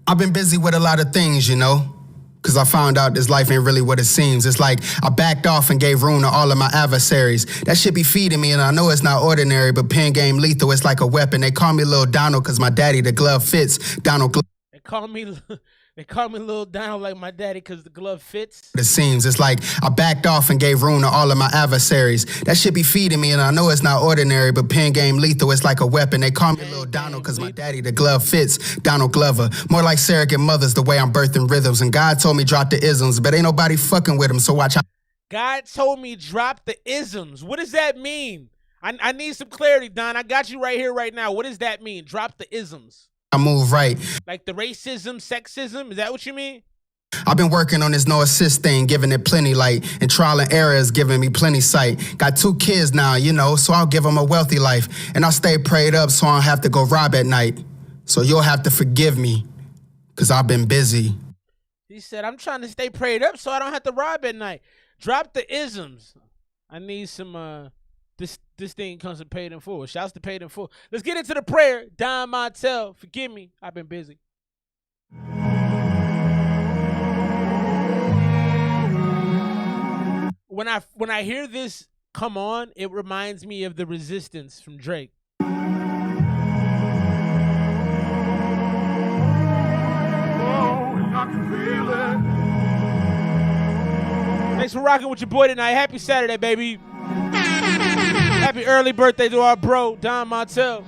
I've been busy with a lot of things, you know. Cause I found out this life ain't really what it seems. It's like I backed off and gave room to all of my adversaries. That shit be feeding me, and I know it's not ordinary, but pen game lethal, it's like a weapon. They call me Lil Donald cause my daddy, the glove fits. Donald They call me Lil Donald like my daddy cause the glove fits. It seems it's like I backed off and gave room to all of my adversaries. That shit be feeding me, and I know it's not ordinary, but pen game lethal, it's like a weapon. They call me Lil Donald cause my daddy, the glove fits. Donald Glover, more like surrogate mothers, the way I'm birthing rhythms. And God told me drop the isms, but ain't nobody fucking with them, so watch out. God told me drop the isms. What does that mean? I need some clarity, Don. I got you right here, right now. What does that mean? Drop the isms. I move right. Like the racism, sexism, is that what you mean? I've been working on this no assist thing, giving it plenty light, and trial and error is giving me plenty sight. Got 2 kids now, you know, so I'll give them a wealthy life, and I'll stay prayed up so I don't have to go rob at night. So you'll have to forgive me, because I've been busy. He said, I'm trying to stay prayed up so I don't have to rob at night. Drop the isms. I need some, this thing comes to Paid in Full. Shouts to Paid in Full. Let's get into the prayer. Don Montel, forgive me. I've been busy. When I hear this come on, it reminds me of The Resistance from Drake. Thanks for rocking with your boy tonight. Happy Saturday, baby. Happy early birthday to our bro, Don Montel.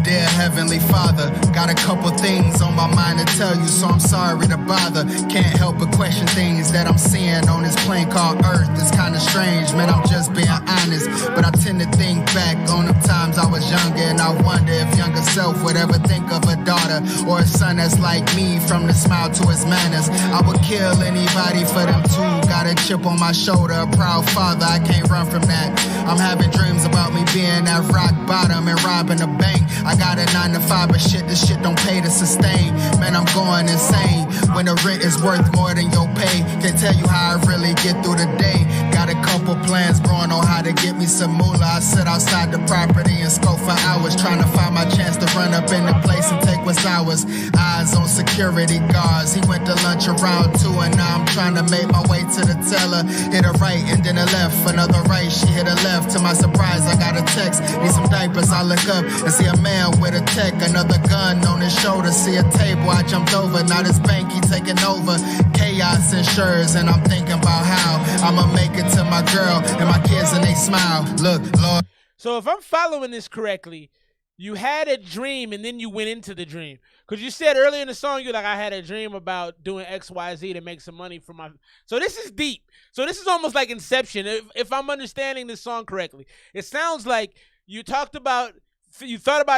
Dear Heavenly Father, got a couple things on my mind to tell you, so I'm sorry to bother. Can't help but question things that I'm seeing on this plane called Earth. It's kinda strange, man, I'm just being honest. But I tend to think back on the times I was younger, and I wonder if younger self would ever think of a daughter or a son that's like me, from the smile to his manners. I would kill anybody for them too. Got a chip on my shoulder, a proud father, I can't run from that. I'm having dreams about me being at rock bottom and robbing a bank. I got a 9 to 5, but this shit don't pay to sustain. Man, I'm going insane when the rent is worth more than your pay. Can't tell you how I really get through the day. Got a couple plans growing on how to get me some moolah. I sit outside the property and scope for hours, trying to find my chance to run up in the place and take what's ours. Eyes on security guards. He went to lunch around 2, and now I'm trying to make my way to the teller. Hit a right and then a left, another right, she hit a left. To my surprise, I got a text. Need some diapers, I look up and see a man with a tech, another gun on his shoulder. See a table, I jumped over. Now this bank, he taking over. Chaos ensures, and I'm thinking about how I'ma make it to my girl and my kids, and they smile. Look, Lord. So if I'm following this correctly, you had a dream and then you went into the dream. Because you said earlier in the song, you're like, I had a dream about doing X, Y, Z to make some money for my... So this is deep. So this is almost like Inception, if I'm understanding this song correctly. It sounds like you thought about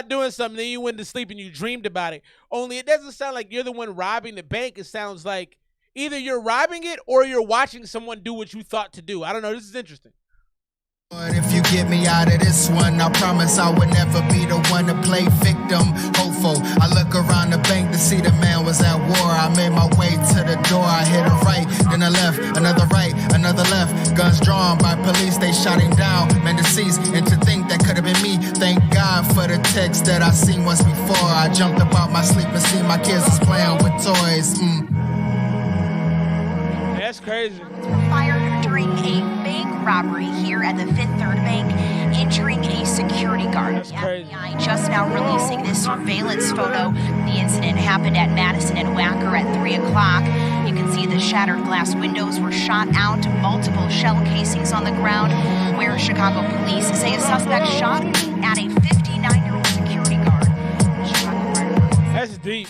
doing something, then you went to sleep and you dreamed about it. Only it doesn't sound like you're the one robbing the bank. It sounds like either you're robbing it or you're watching someone do what you thought to do. I don't know. This is interesting. If you get me out of this one, I promise I would never be the one to play victim. Hopeful, I look around the bank to see the man was at war. I made my way to the door, I hit a right, then a left, another right, another left. Guns drawn by police, they shot him down, man deceased. And to think that could have been me, thank God for the text that I seen once before. I jumped up out my sleep and see my kids was playing with toys. That's crazy. Fired during a bank robbery here at the Fifth Third Bank, injuring a security guard. That's crazy. The FBI just now releasing this surveillance photo. The incident happened at Madison and Wacker at 3 o'clock. You can see the shattered glass windows were shot out, multiple shell casings on the ground, where Chicago police say a suspect shot at a 59-year-old security guard. That's deep.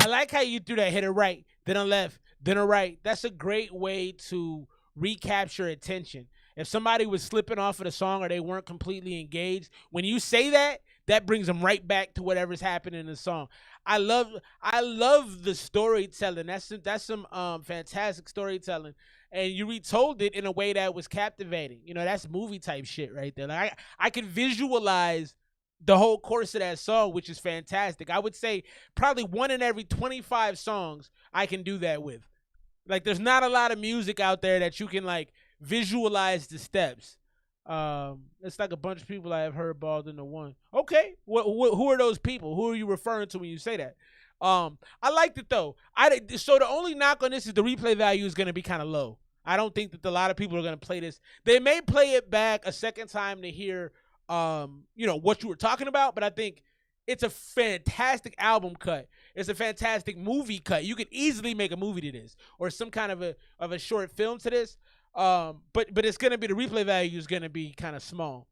I like how you do that. Hit a right, then a left, then a right. That's a great way to recapture attention. If somebody was slipping off of the song or they weren't completely engaged, when you say that, that brings them right back to whatever's happening in the song. I love the storytelling. That's some fantastic storytelling. And you retold it in a way that was captivating. You know, that's movie type shit right there. Like I can visualize the whole course of that song, which is fantastic. I would say probably 1 in every 25 songs I can do that with. Like, there's not a lot of music out there that you can, like, visualize the steps. It's like a bunch of people I have heard balled into one. Okay, who are those people? Who are you referring to when you say that? I liked it, though. So the only knock on this is the replay value is going to be kind of low. I don't think that a lot of people are going to play this. They may play it back a second time to hear what you were talking about, but I think it's a fantastic album cut. It's a fantastic movie cut. You could easily make a movie to this or some kind of a short film to this. But it's gonna be, the replay value is gonna be kind of small.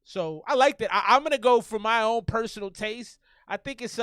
So I like that. I'm gonna go for my own personal taste. I think it's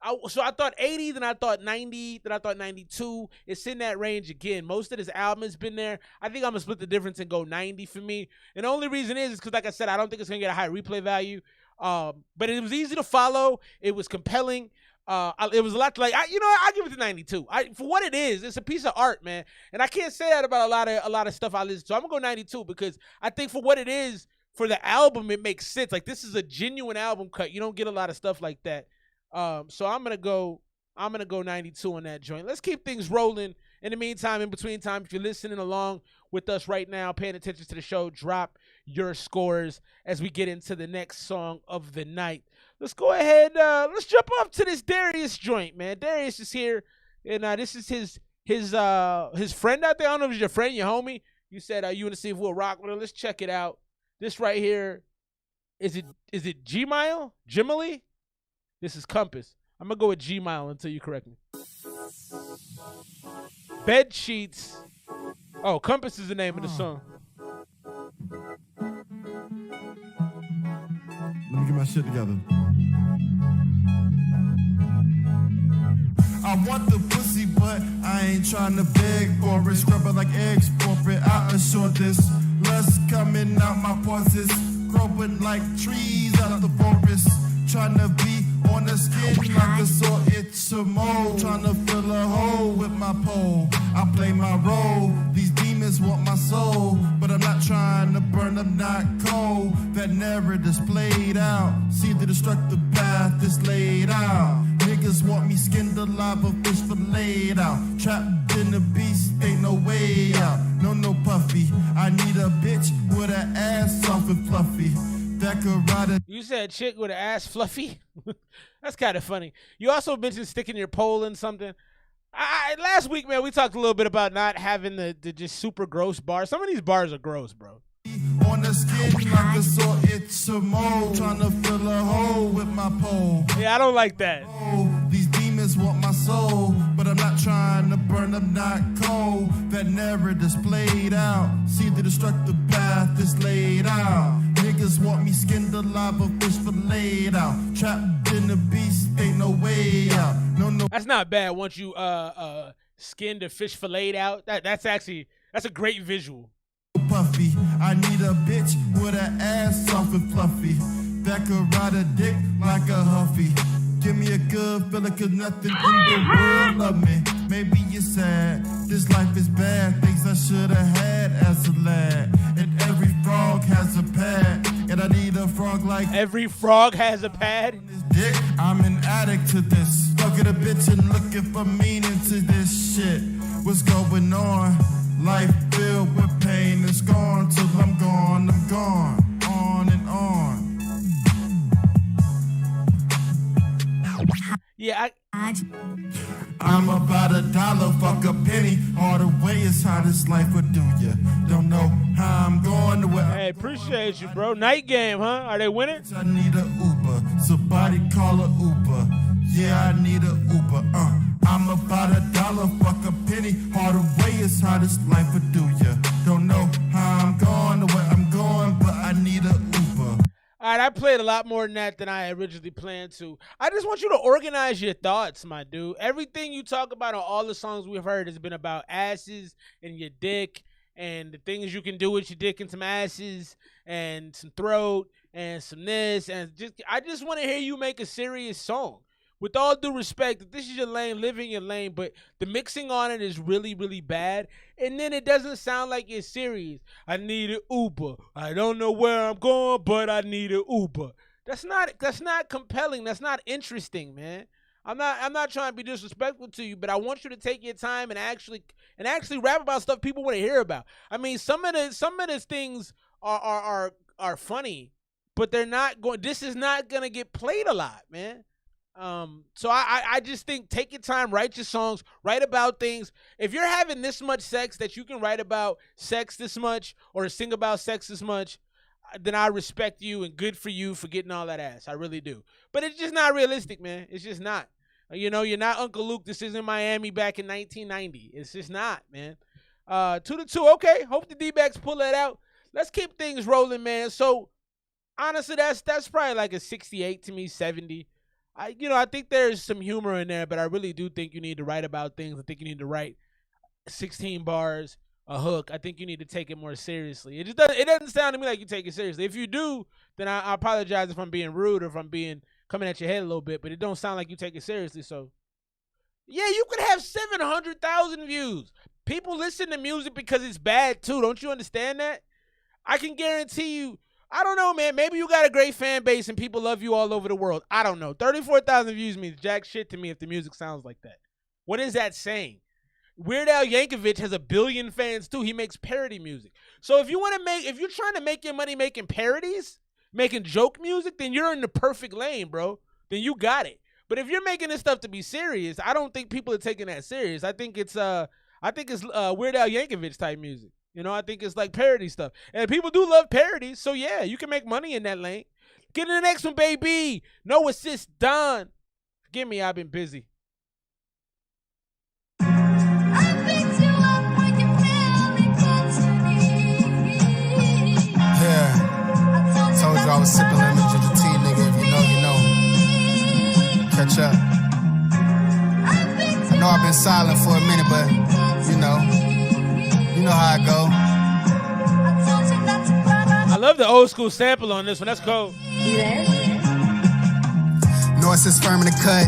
So I thought 80, then I thought 90, then I thought 92. It's in that range again. Most of this album has been there. I think I'm gonna split the difference and go 90 for me. And the only reason is because, like I said, I don't think it's gonna get a high replay value. But it was easy to follow. It was compelling. It was a lot to like. I give it to 92. For what it is, it's a piece of art, man. And I can't say that about a lot of stuff I listen to. I'm gonna go 92 because I think for what it is, for the album, it makes sense. Like, this is a genuine album cut. You don't get a lot of stuff like that. So I'm gonna go 92 on that joint. Let's keep things rolling. In the meantime, in between time, if you're listening along with us right now, paying attention to the show, drop your scores as we get into the next song of the night. Let's go ahead. Let's jump up to this Darius joint, man. Darius is here, and this is his friend out there. I don't know if it's your friend, your homie. You said you want to see if we'll rock with her. Let's check it out. This right here, is it G-Mile? Jimily? This is Compass. I'm gonna go with G-Mile until you correct me. Bed Sheets. Oh, Compass is the name of the song. Let me get my shit together. I want the pussy, but I ain't trying to beg for it. Scrub it like eggs, corporate. I assure this. Lust coming out my pulses. Growing like trees out of the forest. Trying to be on the skin like a sore itch a mole. Trying to fill a hole with my pole. I play my role. These demons want my soul, but I'm not trying to burn them, not cold. That narrative's played out. See the destructive path is laid out. Niggas want me skinned alive, a fish filleted out. Trapped in the beast, ain't no way out. No puffy. I need a bitch with an ass soft and fluffy. That could ride a. You said chick with an ass fluffy? That's kind of funny. You also mentioned sticking your pole in something. Last week, man, we talked a little bit about not having the just super gross bars. Some of these bars are gross, bro. On the skin like a sore itch a mole. Trying to fill a hole with my pole. Yeah, I don't like that. These demons want my soul, but I'm not trying to burn them, not cold. That narrative's played out. See the destructive path is laid out. Niggas want me skinned alive, a fish filleted out. Trapped in the beast, ain't no way out. No. That's not bad. Once you skinned a fish filleted out, that's a great visual. Puffy, I need a bitch with an ass soft and fluffy. That could ride a dick like a huffy. Give me a good feeling, cause nothing in the world love me. Maybe you're sad, this life is bad. Things I should have had as a lad. And every frog has a pad. And I need a frog like every frog has a pad. Dick, I'm an addict to this. Fucking a bitch and looking for meaning to this shit. What's going on? Life filled with pain is gone till I'm gone, on and on. Yeah, I'm about $1, fuck a penny. All the way is how this life would do ya. Don't know how I'm going to where. Hey, appreciate you, bro. Night game, huh? Are they winning? I need a Uber. Somebody call a Uber. Yeah, I need a Uber. I'm about $1, fuck a penny. All the way is how this life would do ya. Don't know how I'm going to where I'm going, but I need a Uber. All right, I played a lot more than that than I originally planned to. I just want you to organize your thoughts, my dude. Everything you talk about on all the songs we've heard has been about asses and your dick and the things you can do with your dick and some asses and some throat and some this. And I just want to hear you make a serious song. With all due respect, if this is your lane, live in your lane, but the mixing on it is really, really bad. And then it doesn't sound like it's serious. I need an Uber. I don't know where I'm going, but I need an Uber. That's not compelling. That's not interesting, man. I'm not trying to be disrespectful to you, but I want you to take your time and actually rap about stuff people want to hear about. I mean, some of the things are funny, but they're not going. This is not gonna get played a lot, man. So I just think take your time, write your songs, write about things. If you're having this much sex that you can write about sex this much or sing about sex this much, then I respect you and good for you for getting all that ass. I really do. But it's just not realistic, man. It's just not. You know, you're not Uncle Luke. This isn't Miami back in 1990. It's just not, man. 2-2. Okay. Hope the D-backs pull that out. Let's keep things rolling, man. So honestly, that's probably like a 68 to me, 70. I think there's some humor in there, but I really do think you need to write about things. I think you need to write 16 bars, a hook. I think you need to take it more seriously. It doesn't sound to me like you take it seriously. If you do, then I apologize if I'm being rude or if I'm coming at your head a little bit, but it don't sound like you take it seriously. So yeah, you could have 700,000 views. People listen to music because it's bad too. Don't you understand that? I can guarantee you, I don't know, man. Maybe you got a great fan base and people love you all over the world. I don't know. 34,000 views means jack shit to me if the music sounds like that. What is that saying? Weird Al Yankovic has 1 billion fans too. He makes parody music. So if you're trying to make your money making parodies, making joke music, then you're in the perfect lane, bro. Then you got it. But if you're making this stuff to be serious, I don't think people are taking that serious. I think it's Weird Al Yankovic type music. I think it's like parody stuff. And people do love parodies, so yeah, you can make money in that lane. Get in the next one, baby. No assist done. Forgive me, I've been busy. Yeah. Told you I was sipping lemon ginger tea, nigga. If you know, you know. Catch up. I know I've been silent for a minute, but you know how I go. I love the old school sample on this one. That's cool. North is firm in the cut.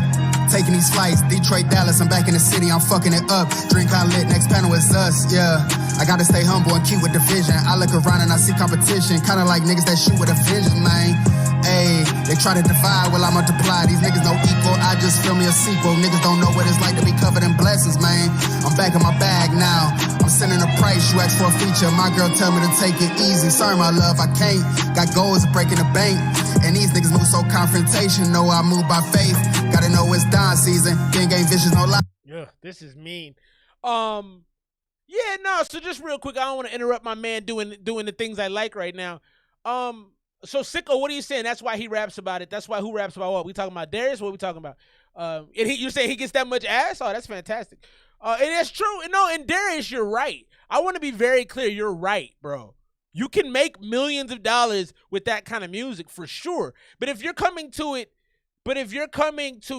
Taking these flights, Detroit, Dallas, I'm back in the city, I'm fucking it up. Drink how lit, next panel is us, yeah. I gotta stay humble and keep with the vision. I look around and I see competition, kinda like niggas that shoot with a vision, man. Ayy, they try to divide, well I multiply. These niggas no equal, I just feel me a sequel. Niggas don't know what it's like to be covered in blessings, man. I'm back in my bag now. I'm sending a price, you ask for a feature. My girl tell me to take it easy. Sorry, my love, I can't. Got goals breaking the bank. And these niggas move so confrontation. Know I move by faith. Gotta know it's Don season. Gang ain't vicious, no lie. Yeah, this is mean. Yeah, no, so just real quick, I don't want to interrupt my man doing the things I like right now. So Sicko, what are you saying? That's why he raps about it. That's why who raps about what? We talking about Darius? What are we talking about? You saying he gets that much ass? Oh, that's fantastic. And that's true. No, and Darius, you're right. I want to be very clear. You're right, bro. You can make millions of dollars with that kind of music for sure. But if you're coming to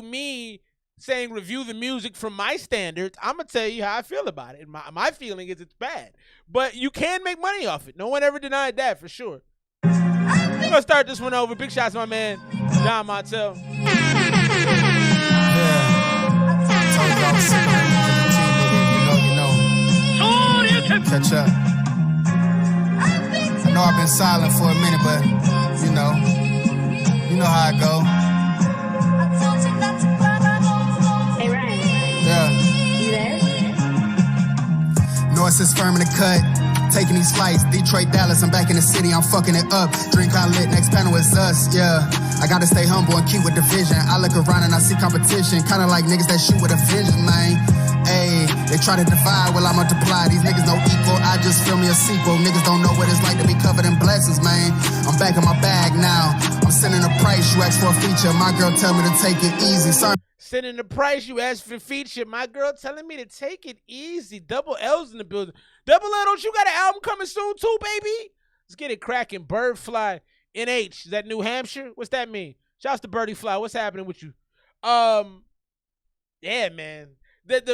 me saying review the music from my standards, I'm going to tell you how I feel about it. My feeling is it's bad. But you can make money off it. No one ever denied that for sure. We're going to start this one over. Big shots to my man, John Montel. Catch up. I know I've been silent for a minute, but you know how I go. Hey, Ryan. Yeah. You there? North is firm in the cut. Taking these flights, Detroit, Dallas, I'm back in the city, I'm fucking it up. Drink how lit, next panel is us, yeah. I gotta stay humble and keep with the vision. I look around and I see competition, kinda like niggas that shoot with a vision, man. Ayy, they try to divide, well I multiply. These niggas no equal, I just feel me a sequel. Niggas don't know what it's like to be covered in blessings, man. I'm back in my bag now. I'm sending a price, you ask for a feature. My girl tell me to take it easy, sorry. Sending the price, you ask for feature. My girl telling me to take it easy. Double L's in the building. Double L, don't you got an album coming soon too, baby? Let's get it cracking. Birdfly, NH. Is that New Hampshire? What's that mean? Shouts to Birdie Fly. What's happening with you? Yeah, man.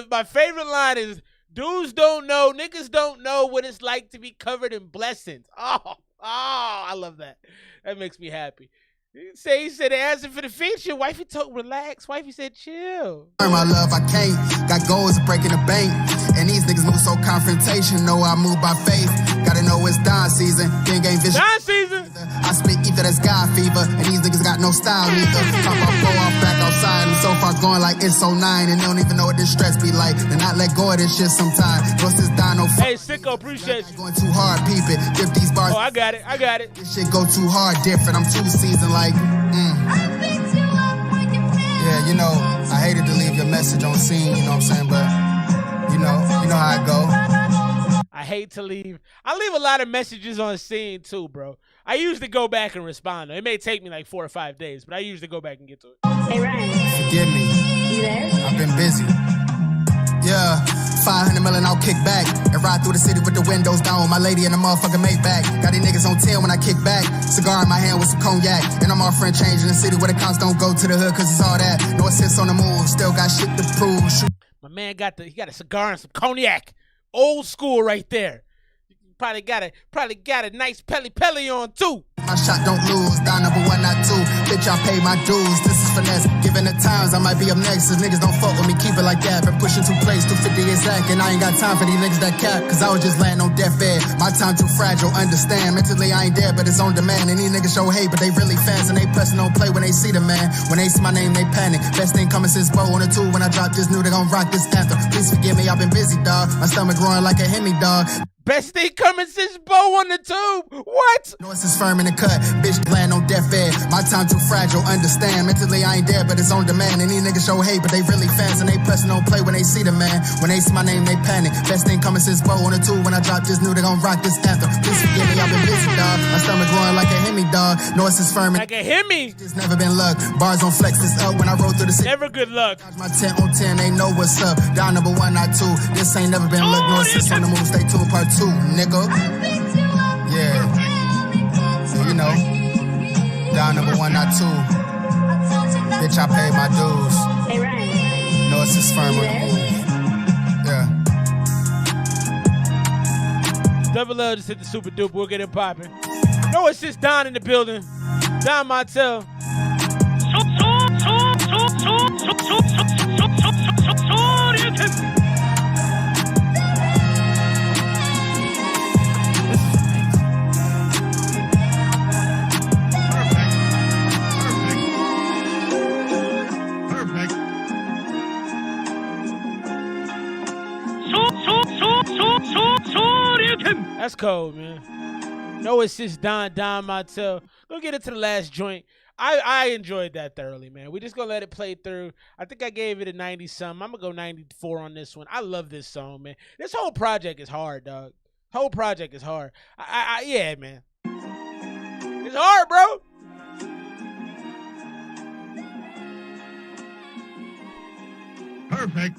My favorite line is, dudes don't know, niggas don't know what it's like to be covered in blessings. Oh, I love that. That makes me happy. He said they asked him for the feature. Wifey told relax. Wifey said chill. My love, I can't. Got goals breaking the bank. And these niggas move so confrontation. Know I move by faith. Gotta know it's Don season. Gang ain't vision. Don season. I spit ether, that's God fever. And these niggas got no style either. Talk about go off back outside. And so far going like it's 09. And they don't even know what this stress be like. And not let go of this shit sometimes. What's this Don? No hey, Sicko, appreciate you. Going too hard, peep it. Give these bars. Oh, I got it. This shit go too hard, different. I'm too seasoned like, Yeah, you know, I hated to leave your message on scene, you know what I'm saying? But, you know how it go. I hate to leave. I leave a lot of messages on scene too, bro. I usually go back and respond. It may take me like 4 or 5 days, but I usually go back and get to it. Hey, Ryan. Forgive me. You there? I've been busy. Yeah, 500 million, I'll kick back and ride through the city with the windows down with my lady in the motherfucking Maybach. Got these niggas on 10 when I kick back. Cigar in my hand with some cognac. And I'm offering change in the city where the counts don't go to the hood cause it's all that. No assists on the move, still got shit to prove. Shoot. My man got a cigar and some cognac. Old school right there. Probably got a nice pelly on too. My shot don't lose, down number 1, not 2. Bitch, I pay my dues, this is finesse. Given the times, I might be up next. Cause niggas don't fuck with me, keep it like that. Been pushing 2 plays, 250 exact. And I ain't got time for these niggas that cap. Cause I was just laying on deathbed. My time too fragile, understand. Mentally I ain't dead, but it's on demand. And these niggas show hate, but they really fans. And they pressing on play when they see the man. When they see my name, they panic. Best thing coming since Bo on the 2. When I drop this new, they gon' rock this anthem. Please forgive me, I've been busy, dog. My stomach growing like a Hemi, dog. Best thing coming since Bo on the tube. What? Noise is firm in the cut. Bitch laying on deathbed. My time too fragile, understand. Mentally I ain't dead, but it's on demand. And these niggas show hate, but they really fans. And they pressing on play when they see the man. When they see my name, they panic. Best thing coming since Bo on the 2. When I drop this new, they gon' rock this anthem. Please forgive me, I've been busy, dog. My stomach growing like a Hemi, dog. Noise is firm in like a Hemi. It's never been luck. Bars on flex this up when I roll through the city. Never good luck. My 10 on 10, they know what's up. Down number 1, not 2. This ain't never been luck. No assist on the move. Stay tuned, part 2, nigga. Yeah. So you know. Down number 1, not 2. Bitch, I paid my dues. Hey, Ryan. No assist firm on the move. Yeah. Double L just hit the super duper. We'll get it popping. No assist Don in the building. Don Montel. That's cold, man. No assist Don Montel. Go get into the last joint. I enjoyed that thoroughly, man. We just gonna let it play through. I think I gave it a 90-something. I'm gonna go 94 on this one. I love this song, man. This whole project is hard, dog. Whole project is hard. Yeah, man. It's hard, bro. Perfect.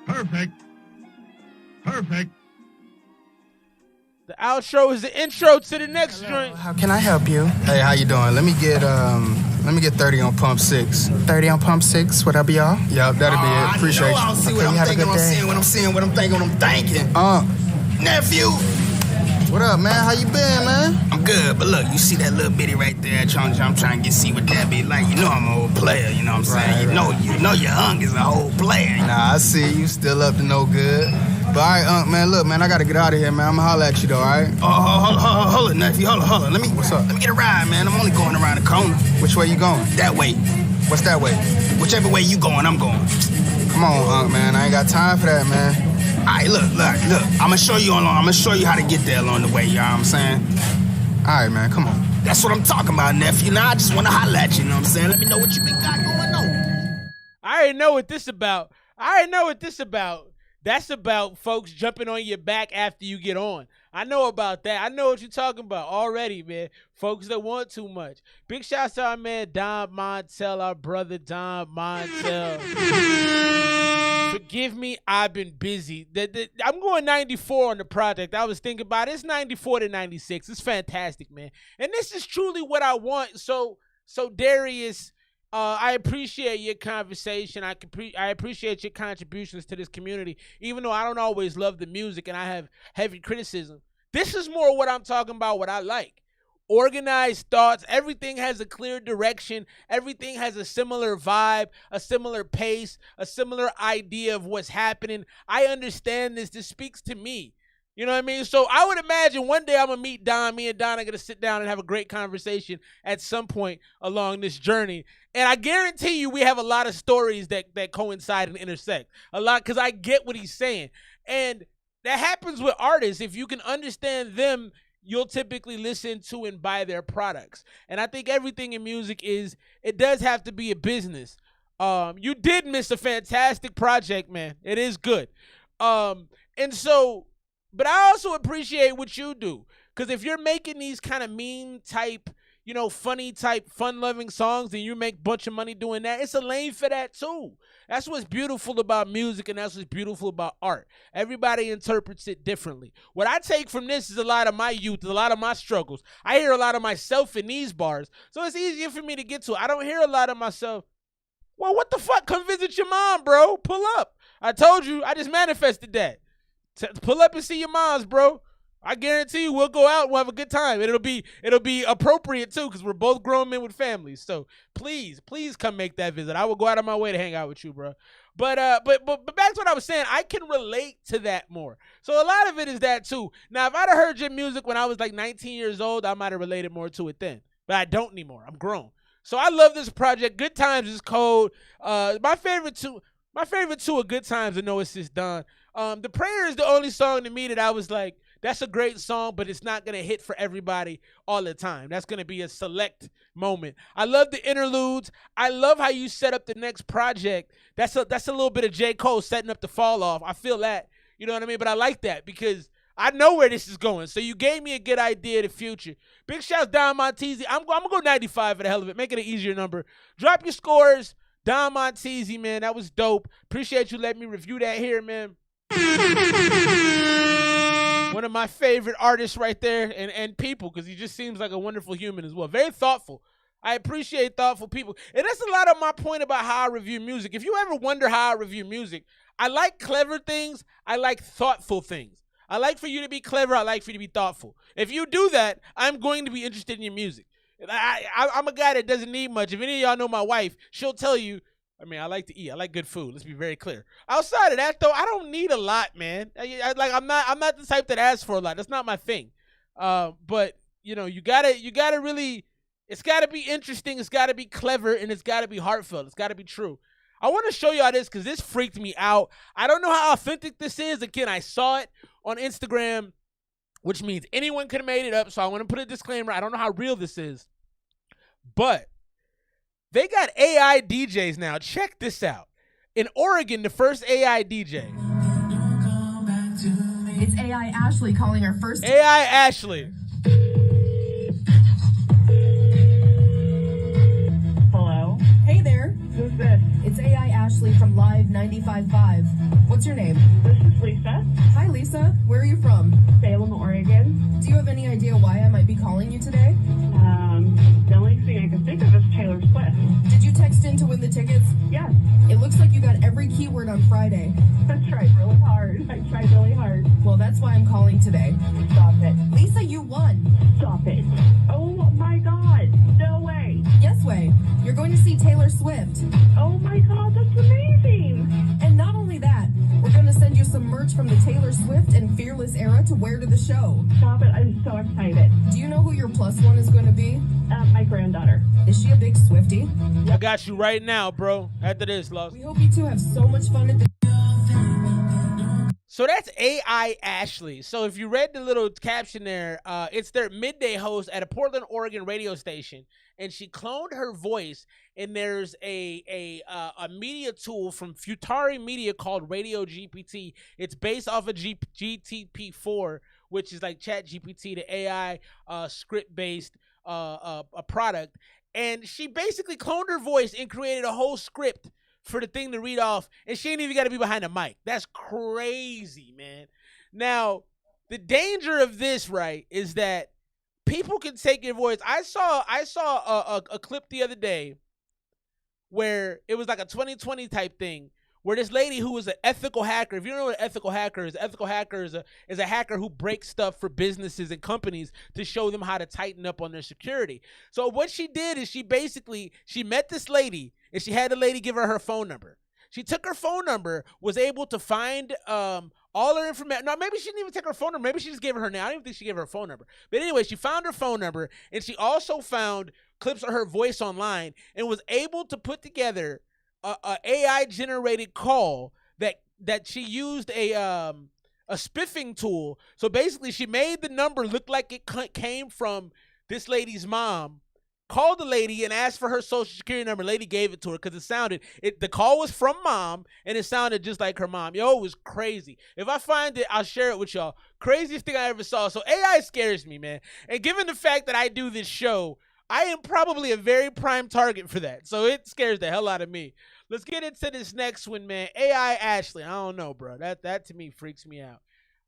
Perfect. Perfect. The outro is the intro to the next joint. How can I help you? Hey, how you doing? Let me get 30 on pump 6. 30 on pump 6, would that be all? Yep, that'll be it. Appreciate you. I'll see what I'm thinking, what I'm seeing, what I'm thinking. Nephew. What up, man? How you been, man? I'm good, but look, you see that little bitty right there? I'm trying to see what that be like. You know I'm an old player, you know what I'm saying? Right. You know your Unc is a whole player. Nah, I see you still up to no good. But all right, Unc, man, look, man, I gotta get out of here, man. I'ma holler at you, though, all right? Hold it, nephew. Hold on. What's up? Let me get a ride, man. I'm only going around the corner. Which way you going? That way. What's that way? Whichever way you going, I'm going. Come on, Unc, man. I ain't got time for that, man. All right, look. I'm gonna show you how to get there along the way, you know what I'm saying? All right, man, come on. That's what I'm talking about, nephew. Now I just wanna holler at you, you know what I'm saying? Let me know what you got going on. I already know what this about. That's about folks jumping on your back after you get on. I know about that. I know what you're talking about already, man. Folks that want too much. Big shouts to our man Don Montel, our brother Don Montel. Forgive me, I've been busy. I'm going 94 on the project. I was thinking about it. It's 94 to 96. It's fantastic, man. And this is truly what I want. So Darius, I appreciate your conversation. I appreciate your contributions to this community, even though I don't always love the music and I have heavy criticism. This is more what I'm talking about, what I like. Organized thoughts. Everything has a clear direction. Everything has a similar vibe, a similar pace, a similar idea of what's happening. I understand this. This speaks to me. You know what I mean? So I would imagine one day I'm going to meet Don. Me and Don are going to sit down and have a great conversation at some point along this journey. And I guarantee you we have a lot of stories that coincide and intersect. A lot, because I get what he's saying. And that happens with artists. If you can understand them, you'll typically listen to and buy their products. And I think everything in music it does have to be a business. You did miss a fantastic project, man. It is good. But I also appreciate what you do. Because if you're making these kind of meme type, funny type, fun-loving songs, and you make a bunch of money doing that, it's a lane for that too. That's what's beautiful about music, and that's what's beautiful about art. Everybody interprets it differently. What I take from this is a lot of my youth, a lot of my struggles. I hear a lot of myself in these bars, so it's easier for me to get to. I don't hear a lot of myself. Well, what the fuck? Come visit your mom, bro. Pull up. I told you. I just manifested that. Pull up and see your moms, bro. I guarantee you we'll go out and we'll have a good time. And it'll be appropriate too, because we're both grown men with families. So please come make that visit. I will go out of my way to hang out with you, bro. But back to what I was saying, I can relate to that more. So a lot of it is that too. Now, if I'd have heard your music when I was like 19 years old, I might have related more to it then. But I don't anymore. I'm grown. So I love this project. Good Times is cold. My favorite two are Good Times and No Assist Done. The Prayer is the only song to me that I was like, that's a great song, but it's not going to hit for everybody all the time. That's going to be a select moment. I love the interludes. I love how you set up the next project. That's a little bit of J. Cole setting up the fall off. I feel that. You know what I mean? But I like that because I know where this is going. So you gave me a good idea of the future. Big shouts Don Montesi. I'm going to go 95 for the hell of it. Make it an easier number. Drop your scores. Don Montesi, man. That was dope. Appreciate you letting me review that here, man. One of my favorite artists right there and people, because he just seems like a wonderful human as well. Very thoughtful. I appreciate thoughtful people. And that's a lot of my point about how I review music. If you ever wonder how I review music, I like clever things. I like thoughtful things. I like for you to be clever. I like for you to be thoughtful. If you do that, I'm going to be interested in your music. I'm a guy that doesn't need much. If any of y'all know my wife, she'll tell you, I like to eat. I like good food. Let's be very clear. Outside of that, though, I don't need a lot, man. I'm not the type that asks for a lot. That's not my thing. But you gotta really. It's gotta be interesting. It's gotta be clever, and it's gotta be heartfelt. It's gotta be true. I want to show y'all this because this freaked me out. I don't know how authentic this is. Again, I saw it on Instagram, which means anyone could have made it up. So I want to put a disclaimer. I don't know how real this is, but they got AI DJs now. Check this out. In Oregon, the first AI DJ. It's AI Ashley calling our first. AI Ashley. Hello. Hey there. Who's this? It's AI Ashley from Live 95.5. What's your name? This is Lisa. Hi, Lisa. Where are you from? Salem, Oregon. Do you have any idea why I might be calling you today? The only thing I can think of is Taylor Swift. Did you text in to win the tickets? Yes. It looks like you got every keyword on Friday. I tried really hard. Well, that's why I'm calling today. Stop it. Lisa, you won. Stop it. Oh my God. No way. Yes way. You're going to see Taylor Swift. Oh my God, that's amazing. And not only that, we're going to send you some merch from the Taylor Swift and Fearless era to wear to the show. Stop it. I'm so excited. Do you know who your plus one is going to be? My granddaughter. Is she a big Swiftie? I got you right now, bro. After this, love. We hope you two have so much fun at the... So that's AI Ashley. So if you read the little caption there, it's their midday host at a Portland, Oregon radio station, and she cloned her voice. And there's a media tool from Futari Media called Radio GPT. It's based off of GTP4, which is like Chat GPT, the AI script-based a product. And she basically cloned her voice and created a whole script for the thing to read off, and she ain't even got to be behind the mic. That's crazy, man. Now, the danger of this, right, is that people can take your voice. I saw a clip the other day where it was like a 2020 type thing, where this lady who was an ethical hacker, if you don't know what an ethical hacker is a hacker who breaks stuff for businesses and companies to show them how to tighten up on their security. So what she did is she met this lady, and she had the lady give her phone number. She took her phone number, was able to find all her information. No, maybe she didn't even take her phone number. Maybe she just gave her name. I don't even think she gave her phone number. But anyway, she found her phone number, and she also found clips of her voice online and was able to put together a AI-generated call that she used a spiffing tool. So basically, she made the number look like it came from this lady's mom, called the lady and asked for her social security number. Lady gave it to her because the call was from mom, and it sounded just like her mom. Yo, it was crazy. If I find it, I'll share it with y'all. Craziest thing I ever saw. So AI scares me, man. And given the fact that I do this show, I am probably a very prime target for that. So it scares the hell out of me. Let's get into this next one, man. AI Ashley. I don't know, bro. That to me freaks me out.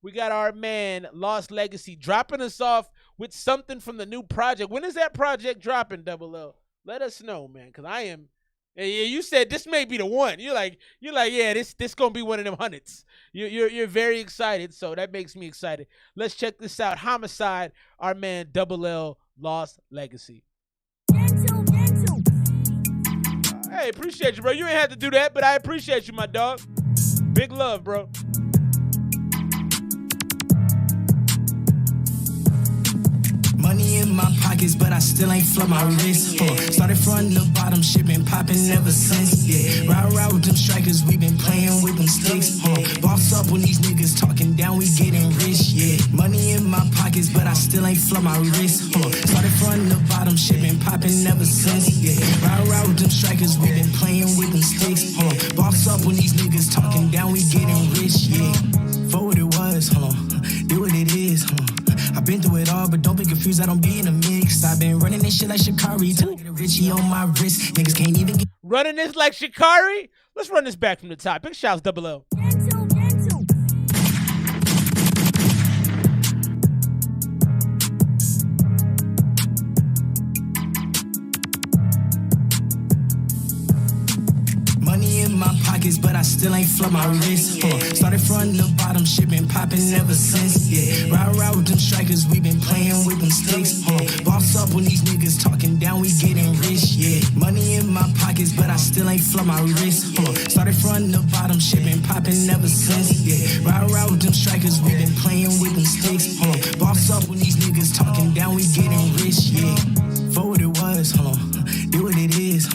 We got our man, Lost Legacy, dropping us off with something from the new project. When is that project dropping, Double L? Let us know, man, because I am. Yeah, you said this may be the one. You're like, yeah, this gonna be one of them hundreds. You're very excited, so that makes me excited. Let's check this out. Homicide, our man Double L, Lost Legacy. Hey, appreciate you, bro. You ain't had to do that, but I appreciate you, my dog. Big love, bro. Money in my pockets, but I still ain't flood my wrist. Started from the bottom, shit been popping ever since. Yeah, ride with them strikers, we been playing with them sticks. Boss up when these niggas talking down, we getting rich. Yeah, money in my pockets, but I still ain't flood my wrist. Started from the bottom, shit been popping ever since. Yeah, ride with them strikers, we been playing with them sticks. Boss up when these niggas talking down, we getting rich. Yeah, for what it was, do what it is, I've been through it all, but don't be confused, I don't be in the mix. I've been running this shit like Shikari till I get a Richie on my wrist. Niggas can't even get running this like Shikari. Let's run this back from the top. Big shouts, Double L. money in my pockets, but I still ain't flood my wrist. Started from the bottom, shit been popping ever since. Yeah, ride with them strikers, we been playing with them sticks. Boss up when these niggas talking down, we getting rich. Yeah, money in my pockets, but I still ain't flood my wrist. Started from the bottom, shit been popping ever since. Yeah, ride with them strikers, we been playing with them sticks. Boss up when these niggas talking down, we getting rich. Yeah, for what it was, do what it is,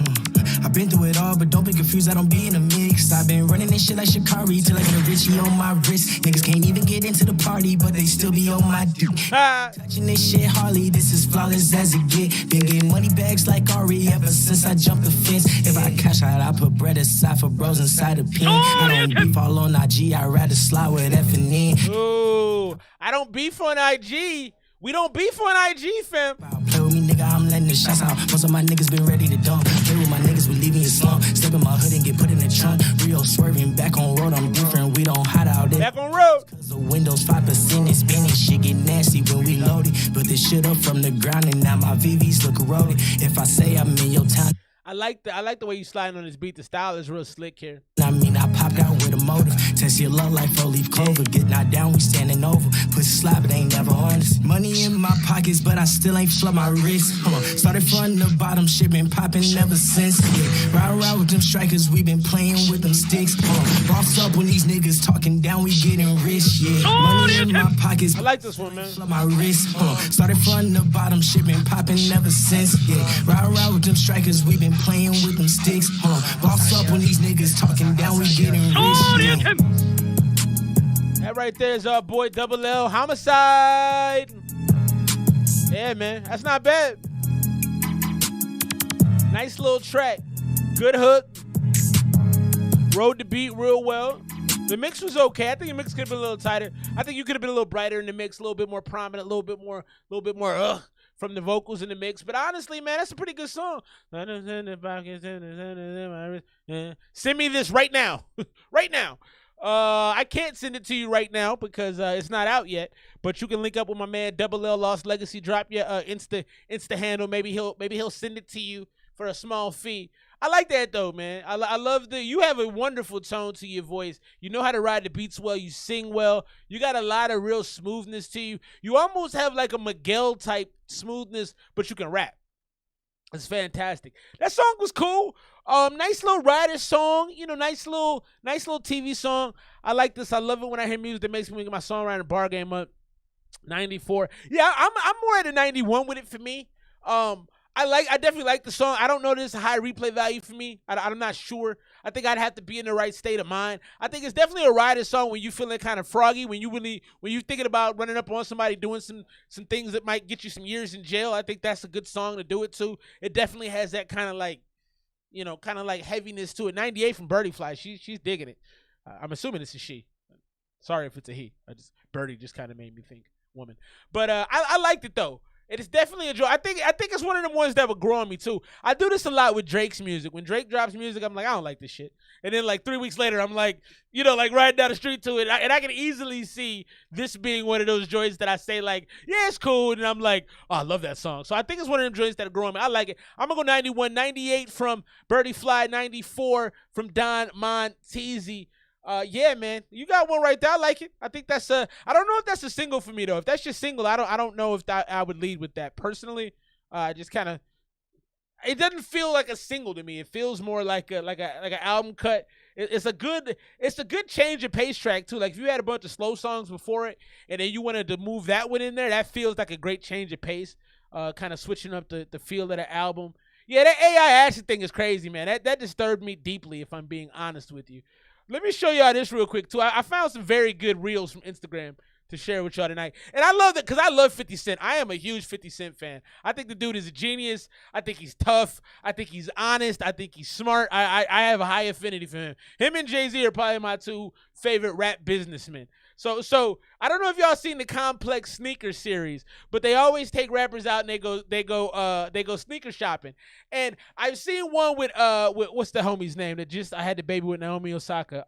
I've been through it all, but don't be confused, I don't be in the mix. I've been running this shit like Shikari till I get a Richie on my wrist. Niggas can't even get into the party, but they still be on my dick. Touching this shit hardly, this is flawless as it get. Been getting money bags like Ari ever since I jumped the fence. If I cash out, I put bread aside for bros inside a pen. I don't beef all on IG, I'd rather slide with F and N. Ooh, I don't beef on IG. We don't beef on IG, fam. Play with me, nigga, I'm letting the shots out. Most of my niggas been ready to dump. Play with my niggas, we leaving you slump. Step in my hood and get put in the trunk. Rio swerving back on road, I'm different. We don't hide out there. Back on road. Cause the windows 5% is spinning. Shit get nasty when we load it. Built this shit up from the ground and now my VVs look eroded. If I say I'm in your town, I like the way you sliding on this beat. The style is real slick here. I mean, I popped out with a motive. Test your love like 4-leaf clover. Get knocked down, we standing over. Pussy slap, it ain't never honest. Money in my pockets, but I still ain't flood my wrist. Started from the bottom, shit been popping ever since. Yeah, ride with them strikers, we been playing with them sticks. Boss up when these niggas talking down, we getting rich. Yeah, money in my pockets. I like this one, man. Flood my wrist. Started from the bottom, shit been popping ever since. Yeah, ride with them strikers, we been playing with them sticks. Boss up when these niggas talking down, we getting rich. That right there is our boy Double L, Homicide. Yeah, man, that's not bad. Nice little track. Good hook. Rode the beat real well. The mix was okay. I think the mix could have been a little tighter. I think you could have been a little brighter in the mix, a little bit more prominent, a little bit more from the vocals in the mix. But honestly, man, that's a pretty good song. Send me this right now. Right now. I can't send it to you right now because it's not out yet. But you can link up with my man Double L Lost Legacy. Drop your Insta handle. Maybe he'll send it to you for a small fee. I like that though, man. I love you have a wonderful tone to your voice. You know how to ride the beats well. You sing well. You got a lot of real smoothness to you. You almost have like a Miguel type smoothness, but you can rap. It's fantastic. That song was cool. Nice little rider song. You know, nice little TV song. I like this. I love it when I hear music that makes me get my songwriting bar game up. 94. Yeah, I'm more at a 91 with it for me. I definitely like the song. I don't know that it's a high replay value for me. I'm not sure. I think I'd have to be in the right state of mind. I think it's definitely a rider song when you feeling kind of froggy, when you thinking about running up on somebody doing some things that might get you some years in jail. I think that's a good song to do it to. It definitely has that kind of like, you know, kind of like heaviness to it. 98 from Birdie Fly. She's digging it. I'm assuming it's a she. Sorry if it's a he. Birdie just kind of made me think woman. But I liked it though. It is definitely a joy. I think it's one of them ones that would grow on me too. I do this a lot with Drake's music. When Drake drops music, I'm like, I don't like this shit. And then like 3 weeks later, I'm like, like riding down the street to it. And I can easily see this being one of those joints that I say like, yeah, it's cool. And I'm like, oh, I love that song. So I think it's one of them joints that grow on me. I like it. I'm going to go 91, 98 from Birdie Fly, 94 from Don Montez. Yeah, man, you got one right there. I like it. I think that's I don't know if that's a single for me though. If that's your single, I don't know if I would lead with that personally. Just kind of, it doesn't feel like a single to me. It feels more like an album cut. It's a good change of pace track too. Like if you had a bunch of slow songs before it, and then you wanted to move that one in there, that feels like a great change of pace. Kind of switching up the feel of the album. Yeah, that AI acid thing is crazy, man. That disturbed me deeply, if I'm being honest with you. Let me show y'all this real quick, too. I found some very good reels from Instagram to share with y'all tonight. And I love that because I love 50 Cent. I am a huge 50 Cent fan. I think the dude is a genius. I think he's tough. I think he's honest. I think he's smart. I have a high affinity for him. Him and Jay-Z are probably my two favorite rap businessmen. So I don't know if y'all seen the Complex Sneaker series, but they always take rappers out and they go sneaker shopping. And I've seen one with what's the homie's name that I had the baby with Naomi Osaka.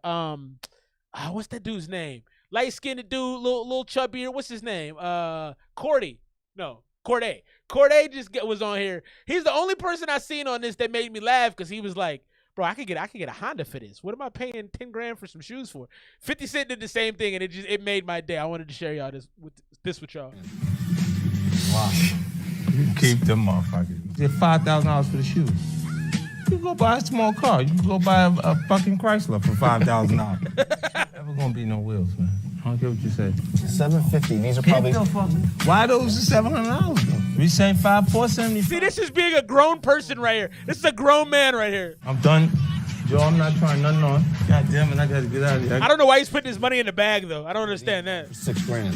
What's that dude's name? Light-skinned dude, little chubbier. What's his name? Corday. Corday just was on here. He's the only person I seen on this that made me laugh because he was like, bro, I could get a Honda for this. What am I paying 10 grand for some shoes for? 50 Cent did the same thing, and it made my day. I wanted to share y'all this with y'all. Wow. You keep them motherfuckers. Get $5,000 for the shoes. You can go buy a small car. You can go buy a fucking Chrysler for $5,000. Never gonna be no wheels, man. I don't care what you say. $750. These are probably. Why those are $700? We say $475. See, this is being a grown person right here. This is a grown man right here. I'm done. Joe, I'm not trying nothing on. God damn it, I gotta get out of here. I don't know why he's putting his money in the bag though. I don't understand that. $6 grand.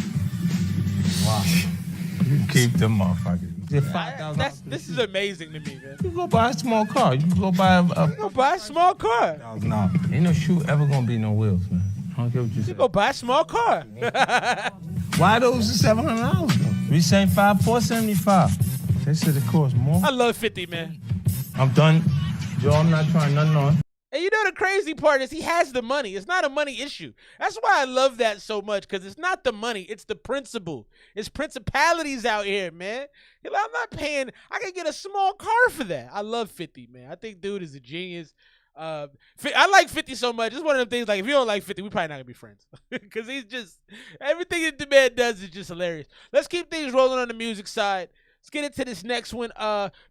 Wow. You keep them motherfuckers. This is amazing to me, man. You can go buy a small car. You can go buy a small car. No, ain't no shoe ever gonna be no wheels, man. I don't care what you say. You go buy a small car. Why those are $700? We say $475. They said it costs more. I love 50, man. I'm done. Joe, I'm not trying nothing on. And you know the crazy part is he has the money. It's not a money issue. That's why I love that so much, because it's not the money. It's the principle. It's principalities out here, man. I'm not paying. I can get a small car for that. I love 50, man. I think dude is a genius. I like 50 so much. It's one of them things, like, if you don't like 50, we probably not going to be friends. Because he's just, everything that the man does is just hilarious. Let's keep things rolling on the music side. Let's get into this next one.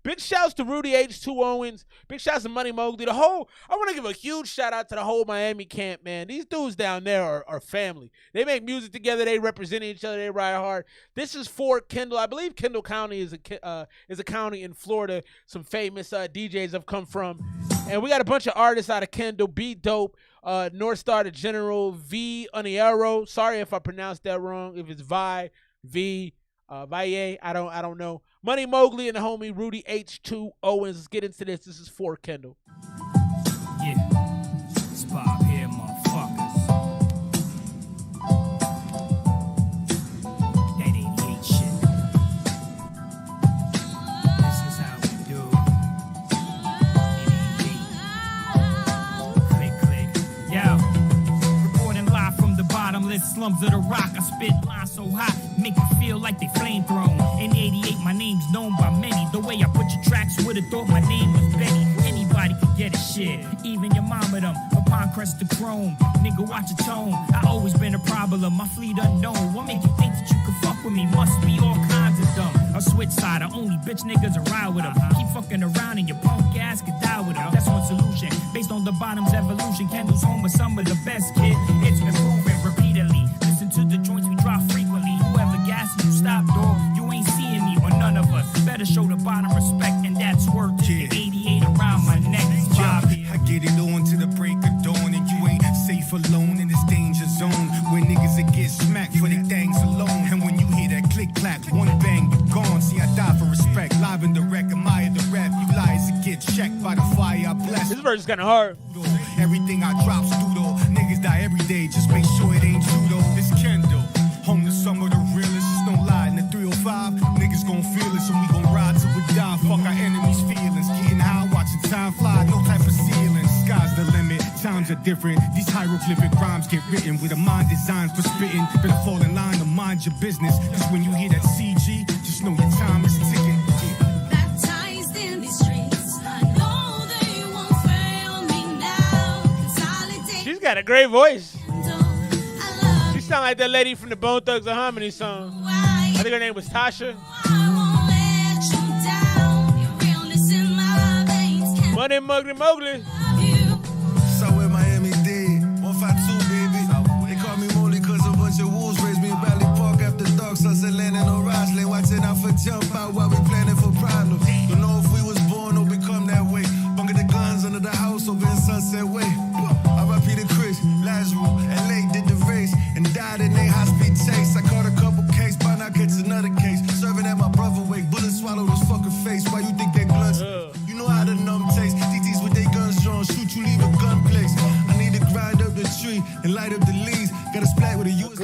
Big shouts to Rudy H2 Owens. Big shouts to Money Mowgli. I want to give a huge shout out to the whole Miami camp, man. These dudes down there are family. They make music together. They represent each other. They ride hard. This is Fort Kendall. I believe Kendall County is a county in Florida. Some famous DJs have come from. And we got a bunch of artists out of Kendall. B Dope, North Star the General, V Uniero. Sorry if I pronounced that wrong. If it's Valle, I don't know. Money Mowgli and the homie Rudy H2 Owens. Let's get into this. This is Fort Kendall. Yeah. It's Bob here, motherfuckers. That ain't hate shit. This is how we do. It ain't hate. Click, click. Yo. Reporting live from the bottomless slums of the rock. I spit lines so hot, make you feel like they flamethrown. In 88, my name's known by many. The way I put your tracks, would've thought my name was Benny. Anybody could get a shit, even your mama them. Upon crest to chrome, nigga watch your tone. I always been a problem, my fleet unknown. What make you think that you can fuck with me? Must be all kinds of dumb. A switch side, only bitch niggas are ride with them. Keep fucking around and your punk ass could die with them. That's one solution, based on the bottom's evolution. Kendall's home with some of the best, kid. It's been proven repeatedly. Listen to the joints we drop frequently. Whoever gassing you, stop, dog. You ain't seeing me or none of us. Better show the bottom respect, and that's worth it. 88 around my neck. I get it on to the break of dawn, and you ain't safe alone in this danger zone where niggas that get smacked for their things alone. And when you hear that click clack, one bang, you gone. See, I die for respect. Live in the wreck, admire the rap. You lies and get checked by the fire. I bless. This verse is kind of hard. Everything I drop, studo. Niggas die every day, just make sure it ain't true though. It's Kendall, home to some of the realest. It's no lie in the 305. Niggas gon' gon' feel it, so we gon' ride till we die. Fuck our enemies' feelings. Getting high, watching time fly, no type of ceiling. Sky's the limit, times are different. These hieroglyphic rhymes get written with a mind designed for spitting. Better fall in line to mind your business. Cause when you hear that CG, just know your time is ticking. Baptized in these streets, I know they won't fail me now. Consolidated. She's got a great voice. She sound like that lady from the Bone Thugs and Harmony song. I think her name was Tasha. Money Mowgli. So in Miami Dade, 152 baby. They call me Molly cause a bunch of wolves raised me in Valley Park after dark. Sunset landing on Rosley, watching out for jump out while we planning for problems. Don't know if we was born or become that way. Bunker the guns under the house over in Sunset Way. R.I.P. to Chris, Lazarus, and Lake did the race and died in a high-speed chase. I caught a couple case, by now catch another case. Serving at my brother wake, bullets swallowed his fucking face. Why you think they blunts? You know how the numb taste. DTs with their guns drawn, shoot you, leave a gun place. I need to grind up the tree and light up the leaves. Got a splat with a US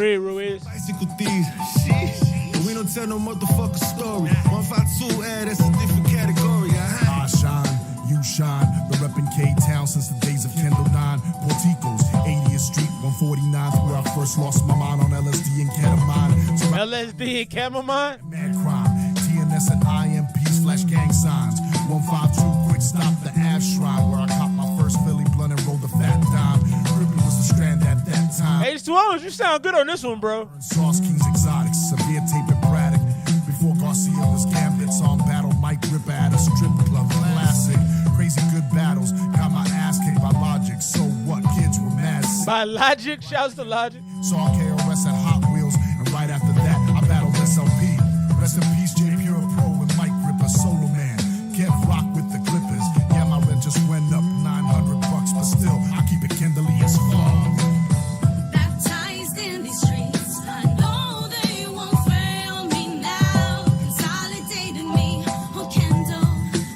bicycle thieves. Shit. But we don't tell no motherfucker story. 152, that's a different category. I shine, you shine. Been reppin' K-Town since the days of Kendall 9. Porticos, 80th Street, 149th, where I first lost my mind on LSD and ketamine. So LSD and ketamine? Mad crime, TNS and IMPs, flash gang signs. 152, quick stop, the Ave Shrine, where I caught my first Philly blunt and rolled the fat dime. Grippy was the strand at that time. H2O's, you sound good on this one, bro. Sauce Kings Exotics, severe tape and Braddock. Before Garcia was Gambits on battle, Mike Ripper at a strip club, classic. Crazy good battles, got my ass kicked by Logic. So what, kids were mad sick. By Logic, shouts to Logic. Saw KRS at Hot Wheels, and right after that, I battled SLP. Rest in peace, J Pure Pro and Mike Ripper, Solo Man. Get rock with the Clippers. Yeah, my rent just went up $900, but still, I keep it kindly as fuck. Baptized in these streets, I know they won't fail me now. Consolidated me, oh Kendall,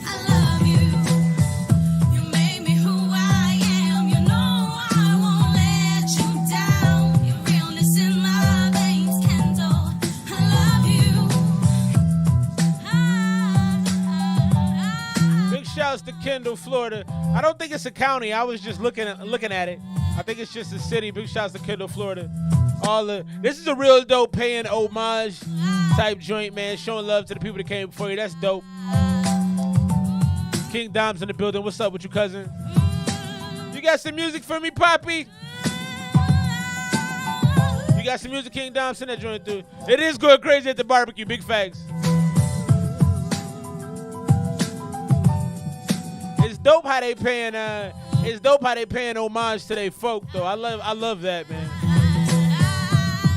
I love you. You made me who I am. You know I won't let you down. Your realness in my veins, Kendall, I love you. Big shouts to Kendall, Florida. I don't think it's a county. I was just looking at it. I think it's just a city. Big shouts to Kendall, Florida. This is a real dope paying homage type joint, man. Showing love to the people that came before you. That's dope. King Dom's in the building. What's up with you, cousin? You got some music for me, Poppy? You got some music, King Dom? Send that joint through. It is going crazy at the barbecue. Big facts. It's dope how they paying. It's dope how they paying homage to their folk, though. I love that, man.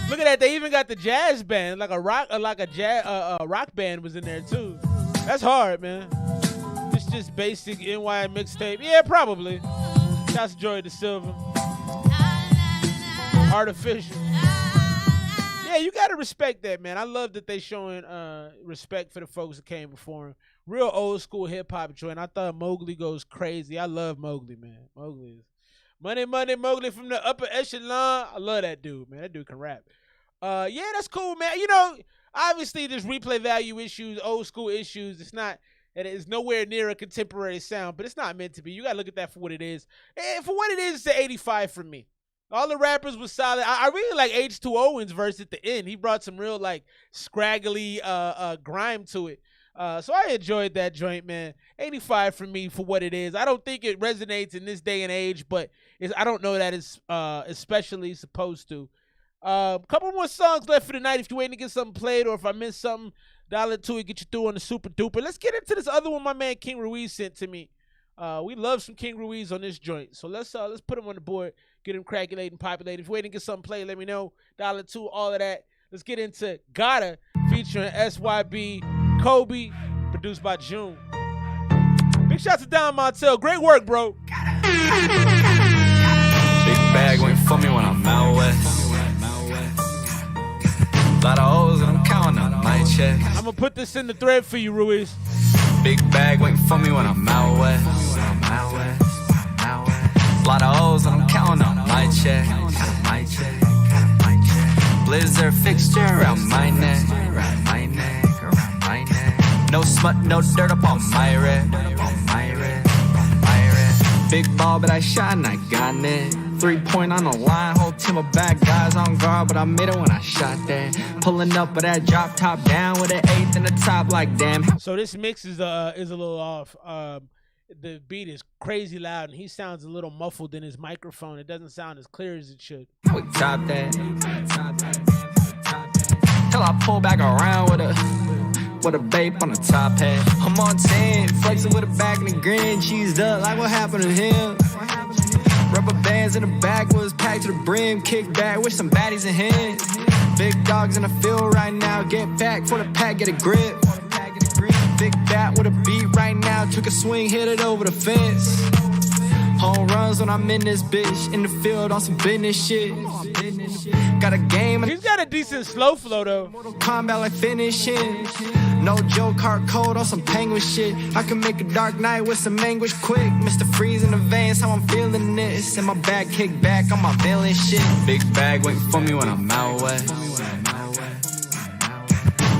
Look at that. They even got the jazz band, like a rock band was in there too. That's hard, man. It's just basic NY mixtape. Yeah, probably. Shouts to Joey De Silva. Artificial. Yeah, you gotta respect that, man. I love that they showing respect for the folks that came before him. Real old school hip hop joint. I thought Mowgli goes crazy. I love Mowgli, man. Mowgli is Money Mowgli from the upper echelon. I love that dude, man. That dude can rap. Yeah, that's cool, man. You know, obviously there's replay value issues, old school issues. It's nowhere near a contemporary sound, but it's not meant to be. You gotta look at that for what it is. And for what it is, it's an 85 for me. All the rappers was solid. I really like H2O's verse at the end. He brought some real like scraggly grime to it. So I enjoyed that joint, man. 85 for me for what it is. I don't think it resonates in this day and age, but I don't know that it's especially supposed to. Couple more songs left for the night. If you're waiting to get something played or if I missed something, dial it to it, get you through on the super duper. Let's get into this other one my man King Ruiz sent to me. We love some King Ruiz on this joint. So let's put him on the board, get him crackulating, populated. If you're waiting to get something played, let me know. Dial it to all of that. Let's get into Gotta featuring SYB Kobe, produced by June. Big shout to Don Montel. Great work, bro. Big bag went for me when I'm out west. Lot of O's and I'm counting on my check. I'm gonna put this in the thread for you, Ruiz. Big bag went for me when I'm out west. Lot of O's and I'm counting on my check. Blizzard fixture around my neck. No smut, no dirt up on my red. Big ball, but I shot and I got it. 3-point on the line, whole team of bad guys on guard, but I made it when I shot that. Pulling up with that drop top down with an eighth in the top, like damn. So this mix is a little off. The beat is crazy loud, and he sounds a little muffled in his microphone. It doesn't sound as clear as it should. How we top that? Till I pull back around with a babe on the top hat. I'm on 10, flexing with a bag and a grin, cheesed up like what happened to him. Rubber bands in the backwoods, packed to the brim, kick back with some baddies in hands. Big dogs in the field right now, get back for the pack, get a grip. Big bat with a beat right now, took a swing, hit it over the fence. Home runs when I'm in this bitch, in the field on some business shit. Got a game. He's got a decent slow flow though. Combat like finishing. No joke, hard code on some penguin shit. I can make a dark night with some anguish quick. Mr. Freeze in the veins, how I'm feeling this. And my back kick back on my villain shit. Big bag waiting for me when I'm out west.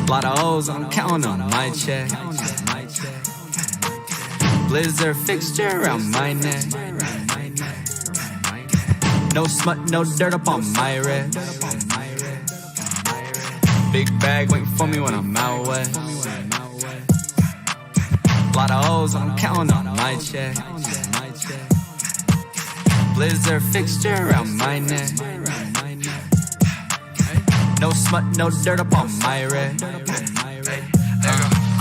Lot of O's, I'm counting on my check. Blizzard fixture around my neck. No smut, no dirt up on my red. Big bag waiting for me when I'm out west. Lot of O's, I'm counting on my check. Blizzard fixture around my neck. No smut, no dirt up on my red.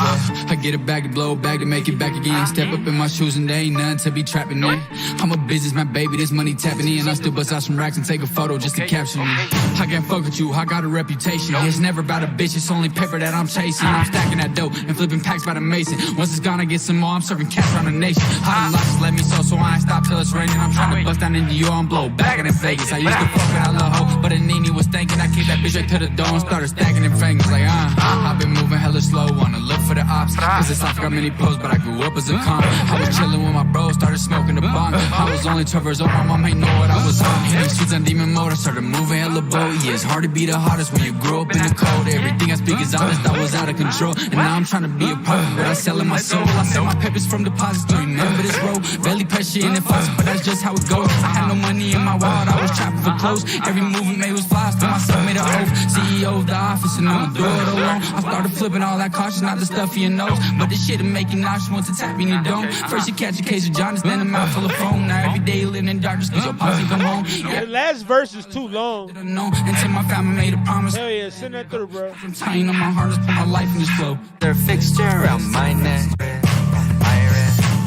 I get it back to blow back to make it back again. Step up in my shoes and there ain't nothing to be trapping in. I'm a businessman, baby, this money tapping in. I still bust out some racks and take a photo just to capture me. I can't fuck with you, I got a reputation. It's never about a bitch, it's only paper that I'm chasing. I'm stacking that dope and flipping packs by the mason. Once it's gone, I get some more, I'm serving cash around the nation. I done lost, let me so I ain't stop till it's raining. I'm trying to bust down into you, I'm blow back in Vegas. I used to fuck with a little hoe, but a Nene was thinking I kicked that bitch right to the door and started stacking in fingers like I've been moving hella slow, wanna look for the ops. Cause it's not got many pros, but I grew up as a con. I was chilling with my bros, started smoking the bong. I was only 12 years old, my mom ain't know what I was on. Hitting streets on demon mode, I started moving hella bold. Yeah, it's hard to be the hottest when you grow up in the cold. Everything I speak is honest, I was out of control. And now I'm trying to be a part of what I sell in my soul. I sell my papers from deposits, do you remember this road? Barely pressure in the fuss, but that's just how it goes. I had no money in my wallet, I was trapping for clothes. Every move I made was fly, still myself made an oath. CEO of the office and I'ma do it alone. I started flipping all that caution, not the stuff in your nose. But this shit'll make you nauseous once it's tapping your dome. First you catch a case of jaundice, then a mouth full of foam. Now every day you living in darkness cause your posse come home. The last verse is too long. Until my family made a promise. Hell yeah, send that through, bro. I'm tying on my heart, just put my life in this flow. They're fixture around my neck.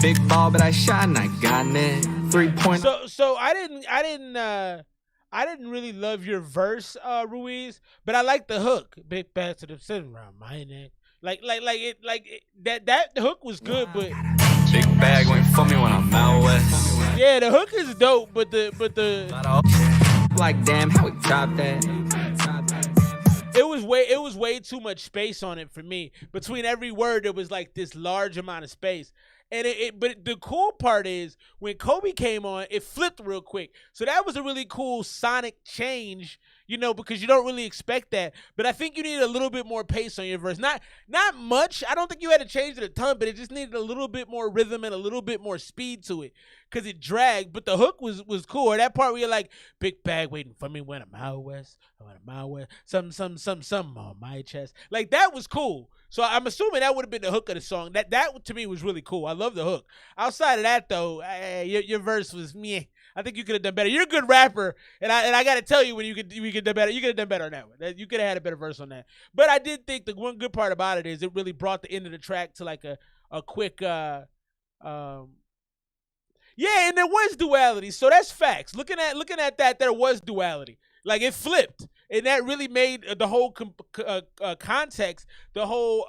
Big ball, but I shot and I got it. 3-point. So I didn't really love your verse, Ruiz, but I like the hook. Big back to the sitting around my neck. That hook was good, but big bag waiting for me when I'm out west. Yeah, the hook is dope, but the like damn, how we top that? It was way too much space on it for me. Between every word, there was like this large amount of space. And but the cool part is when Kobe came on, it flipped real quick. So that was a really cool sonic change, because you don't really expect that. But I think you need a little bit more pace on your verse. Not much. I don't think you had to change it a ton, but it just needed a little bit more rhythm and a little bit more speed to it because it dragged. But the hook was cool. Or that part where you're like, big bag waiting for me when I'm out west. Something on my chest. Like, that was cool. So I'm assuming that would have been the hook of the song. That to me was really cool. I love the hook. Outside of that, though, your verse was meh. I think you could have done better. You're a good rapper, and I got to tell you when you could do better. You could have done better on that one. You could have had a better verse on that. But I did think the one good part about it is it really brought the end of the track to like a quick yeah, and there was duality. So that's facts. Looking at that, there was duality. Like, it flipped, and that really made the whole context, the whole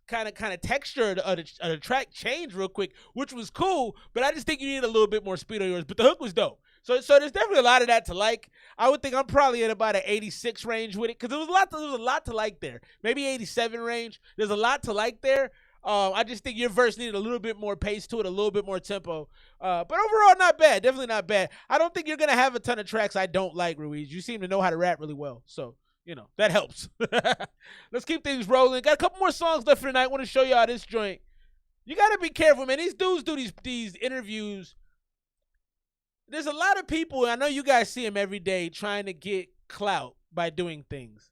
kind of texture of the track change real quick, which was cool. But I just think you need a little bit more speed on yours. But the hook was dope. So there's definitely a lot of that to like. I would think I'm probably in about an 86 range with it because there was a lot to like there. Maybe 87 range. There's a lot to like there. I just think your verse needed a little bit more pace to it, a little bit more tempo. But overall, not bad. Definitely not bad. I don't think you're going to have a ton of tracks I don't like, Ruiz. You seem to know how to rap really well. So you know, that helps. Let's keep things rolling. Got a couple more songs left for tonight. I want to show y'all this joint. You got to be careful, man. These dudes do these interviews. There's a lot of people, I know you guys see them every day, trying to get clout by doing things.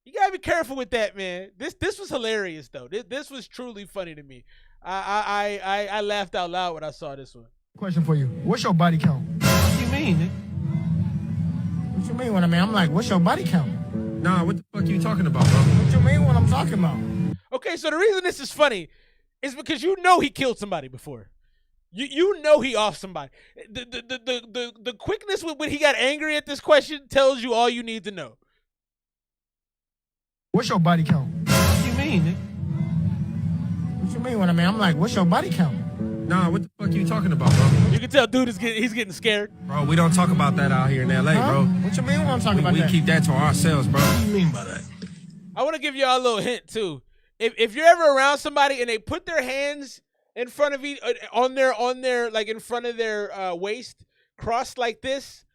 You got to be careful with that, man. This was hilarious, though. This was truly funny to me. I laughed out loud when I saw this one. Question for you. What's your body count? What do you mean, nigga? What you mean when I'm like, what's your body count? Nah, what the fuck are you talking about, bro? What you mean when I'm talking about? Okay, so the reason this is funny is because you know he killed somebody before. You know he off somebody. The quickness with when he got angry at this question tells you all you need to know. What's your body count? What do you mean, nigga? What you mean when I'm like, what's your body count? Nah, what the fuck are you talking about, bro? You can tell dude he's getting scared. Bro, we don't talk about that out here in LA, bro. What you mean when I'm talking about we that? keep that to ourselves, bro. What do you mean by that? I want to give y'all a little hint too. If you're ever around somebody and they put their hands in front of each on their like in front of their waist, crossed like this,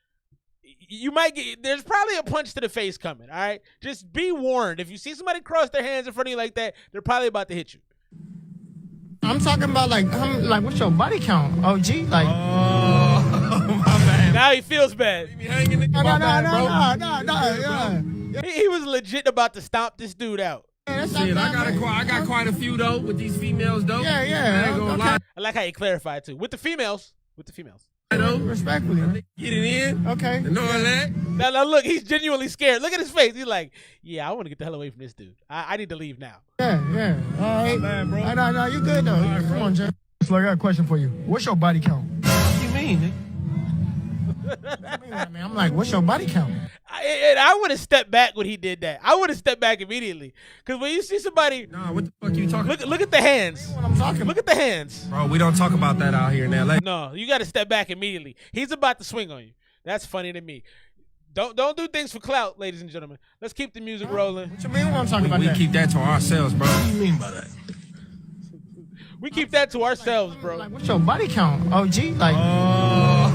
you might get. There's probably a punch to the face coming. All right, just be warned. If you see somebody cross their hands in front of you like that, they're probably about to hit you. I'm talking about like what's your body count? OG, like. Oh, my bad. Now he feels bad. No. He was legit about to stomp this dude out. Shit, I got quite a few though with these females though. Yeah. I ain't gonna lie. I like how you clarified too. With the females. I know. Respectfully. Get it in. Okay. And all that. Now look, he's genuinely scared. Look at his face. He's like, yeah, I want to get the hell away from this dude. I need to leave now. Yeah. All right. Man, bro. No, you good though. Right, Come on, Jay. So I got a question for you. What's your body count? What do you mean, nigga? I'm like, what's your body count? I would have stepped back when he did that. I would have stepped back immediately. Because when you see somebody... Nah, what the fuck are you talking about? Look at the hands. Look at the hands. Bro, we don't talk about that out here in LA. No, you got to step back immediately. He's about to swing on you. That's funny to me. Don't do things for clout, ladies and gentlemen. Let's keep the music rolling. What you mean when I'm talking about we that? keep that to ourselves, bro. What do you mean by that? We keep that to ourselves, bro. Like, what's your body count? OG, like. Oh,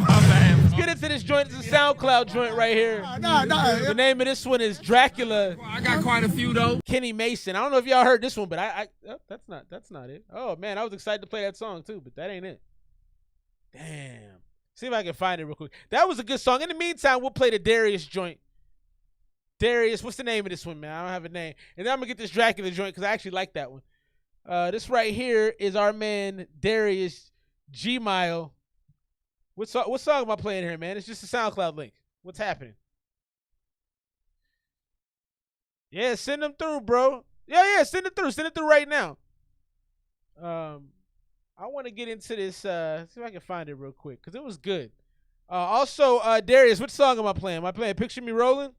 my bad. Let's get into this joint. It's a SoundCloud joint right here. The name of this one is Dracula. I got quite a few though. Kenny Mason. I don't know if y'all heard this one, but that's not it. Oh man, I was excited to play that song too, but that ain't it. Damn. See if I can find it real quick. That was a good song. In the meantime, we'll play the Darius joint. Darius, what's the name of this one, man? I don't have a name. And then I'm gonna get this Dracula joint because I actually like that one. This right here is our man Darius G-Mile. What song am I playing here, man? It's just a SoundCloud link. What's happening? Yeah, send them through, bro. Yeah, send it through. Send it through right now. I want to get into this. See if I can find it real quick because it was good. Also, Darius, what song am I playing? Am I playing Picture Me Rolling?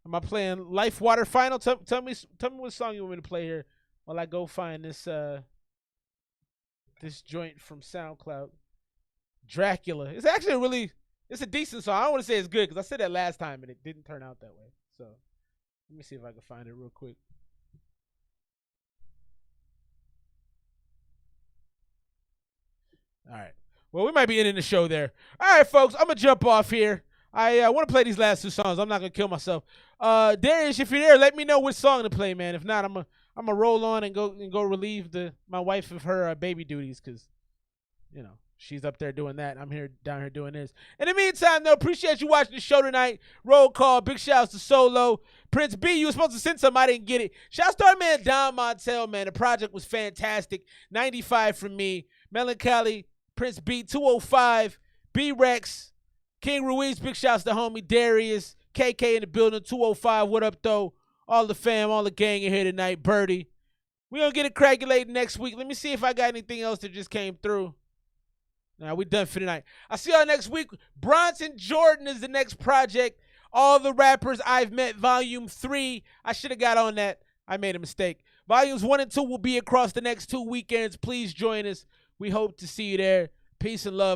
Am I playing Life Water Final? Tell me what song you want me to play here while I go find this this joint from SoundCloud. Dracula. It's actually it's a decent song. I don't want to say it's good because I said that last time and it didn't turn out that way. So let me see if I can find it real quick. All right. Well, we might be ending the show there. All right, folks. I'm gonna jump off here. I want to play these last two songs. I'm not gonna kill myself. Darius, if you're there, let me know which song to play, man. If not, I'm gonna roll on and go relieve my wife of her baby duties because, you know, she's up there doing that. I'm down here doing this. In the meantime, though, appreciate you watching the show tonight. Roll call. Big shouts to Solo. Prince B, you were supposed to send something. I didn't get it. Shouts to our man Don Montel, man. The project was fantastic. 95 from me. Melancholy. Prince B, 205. B-Rex. King Ruiz. Big shouts to homie Darius. KK in the building. 205. What up, though? All the fam, all the gang in here tonight. Birdie. We're going to get it crackulated next week. Let me see if I got anything else that just came through. Now we done for tonight. I'll see y'all next week. Bronson Jordan is the next project. All the rappers I've met, volume 3. I should have got on that. I made a mistake. Volumes 1 and 2 will be across the next 2 weekends. Please join us. We hope to see you there. Peace and love.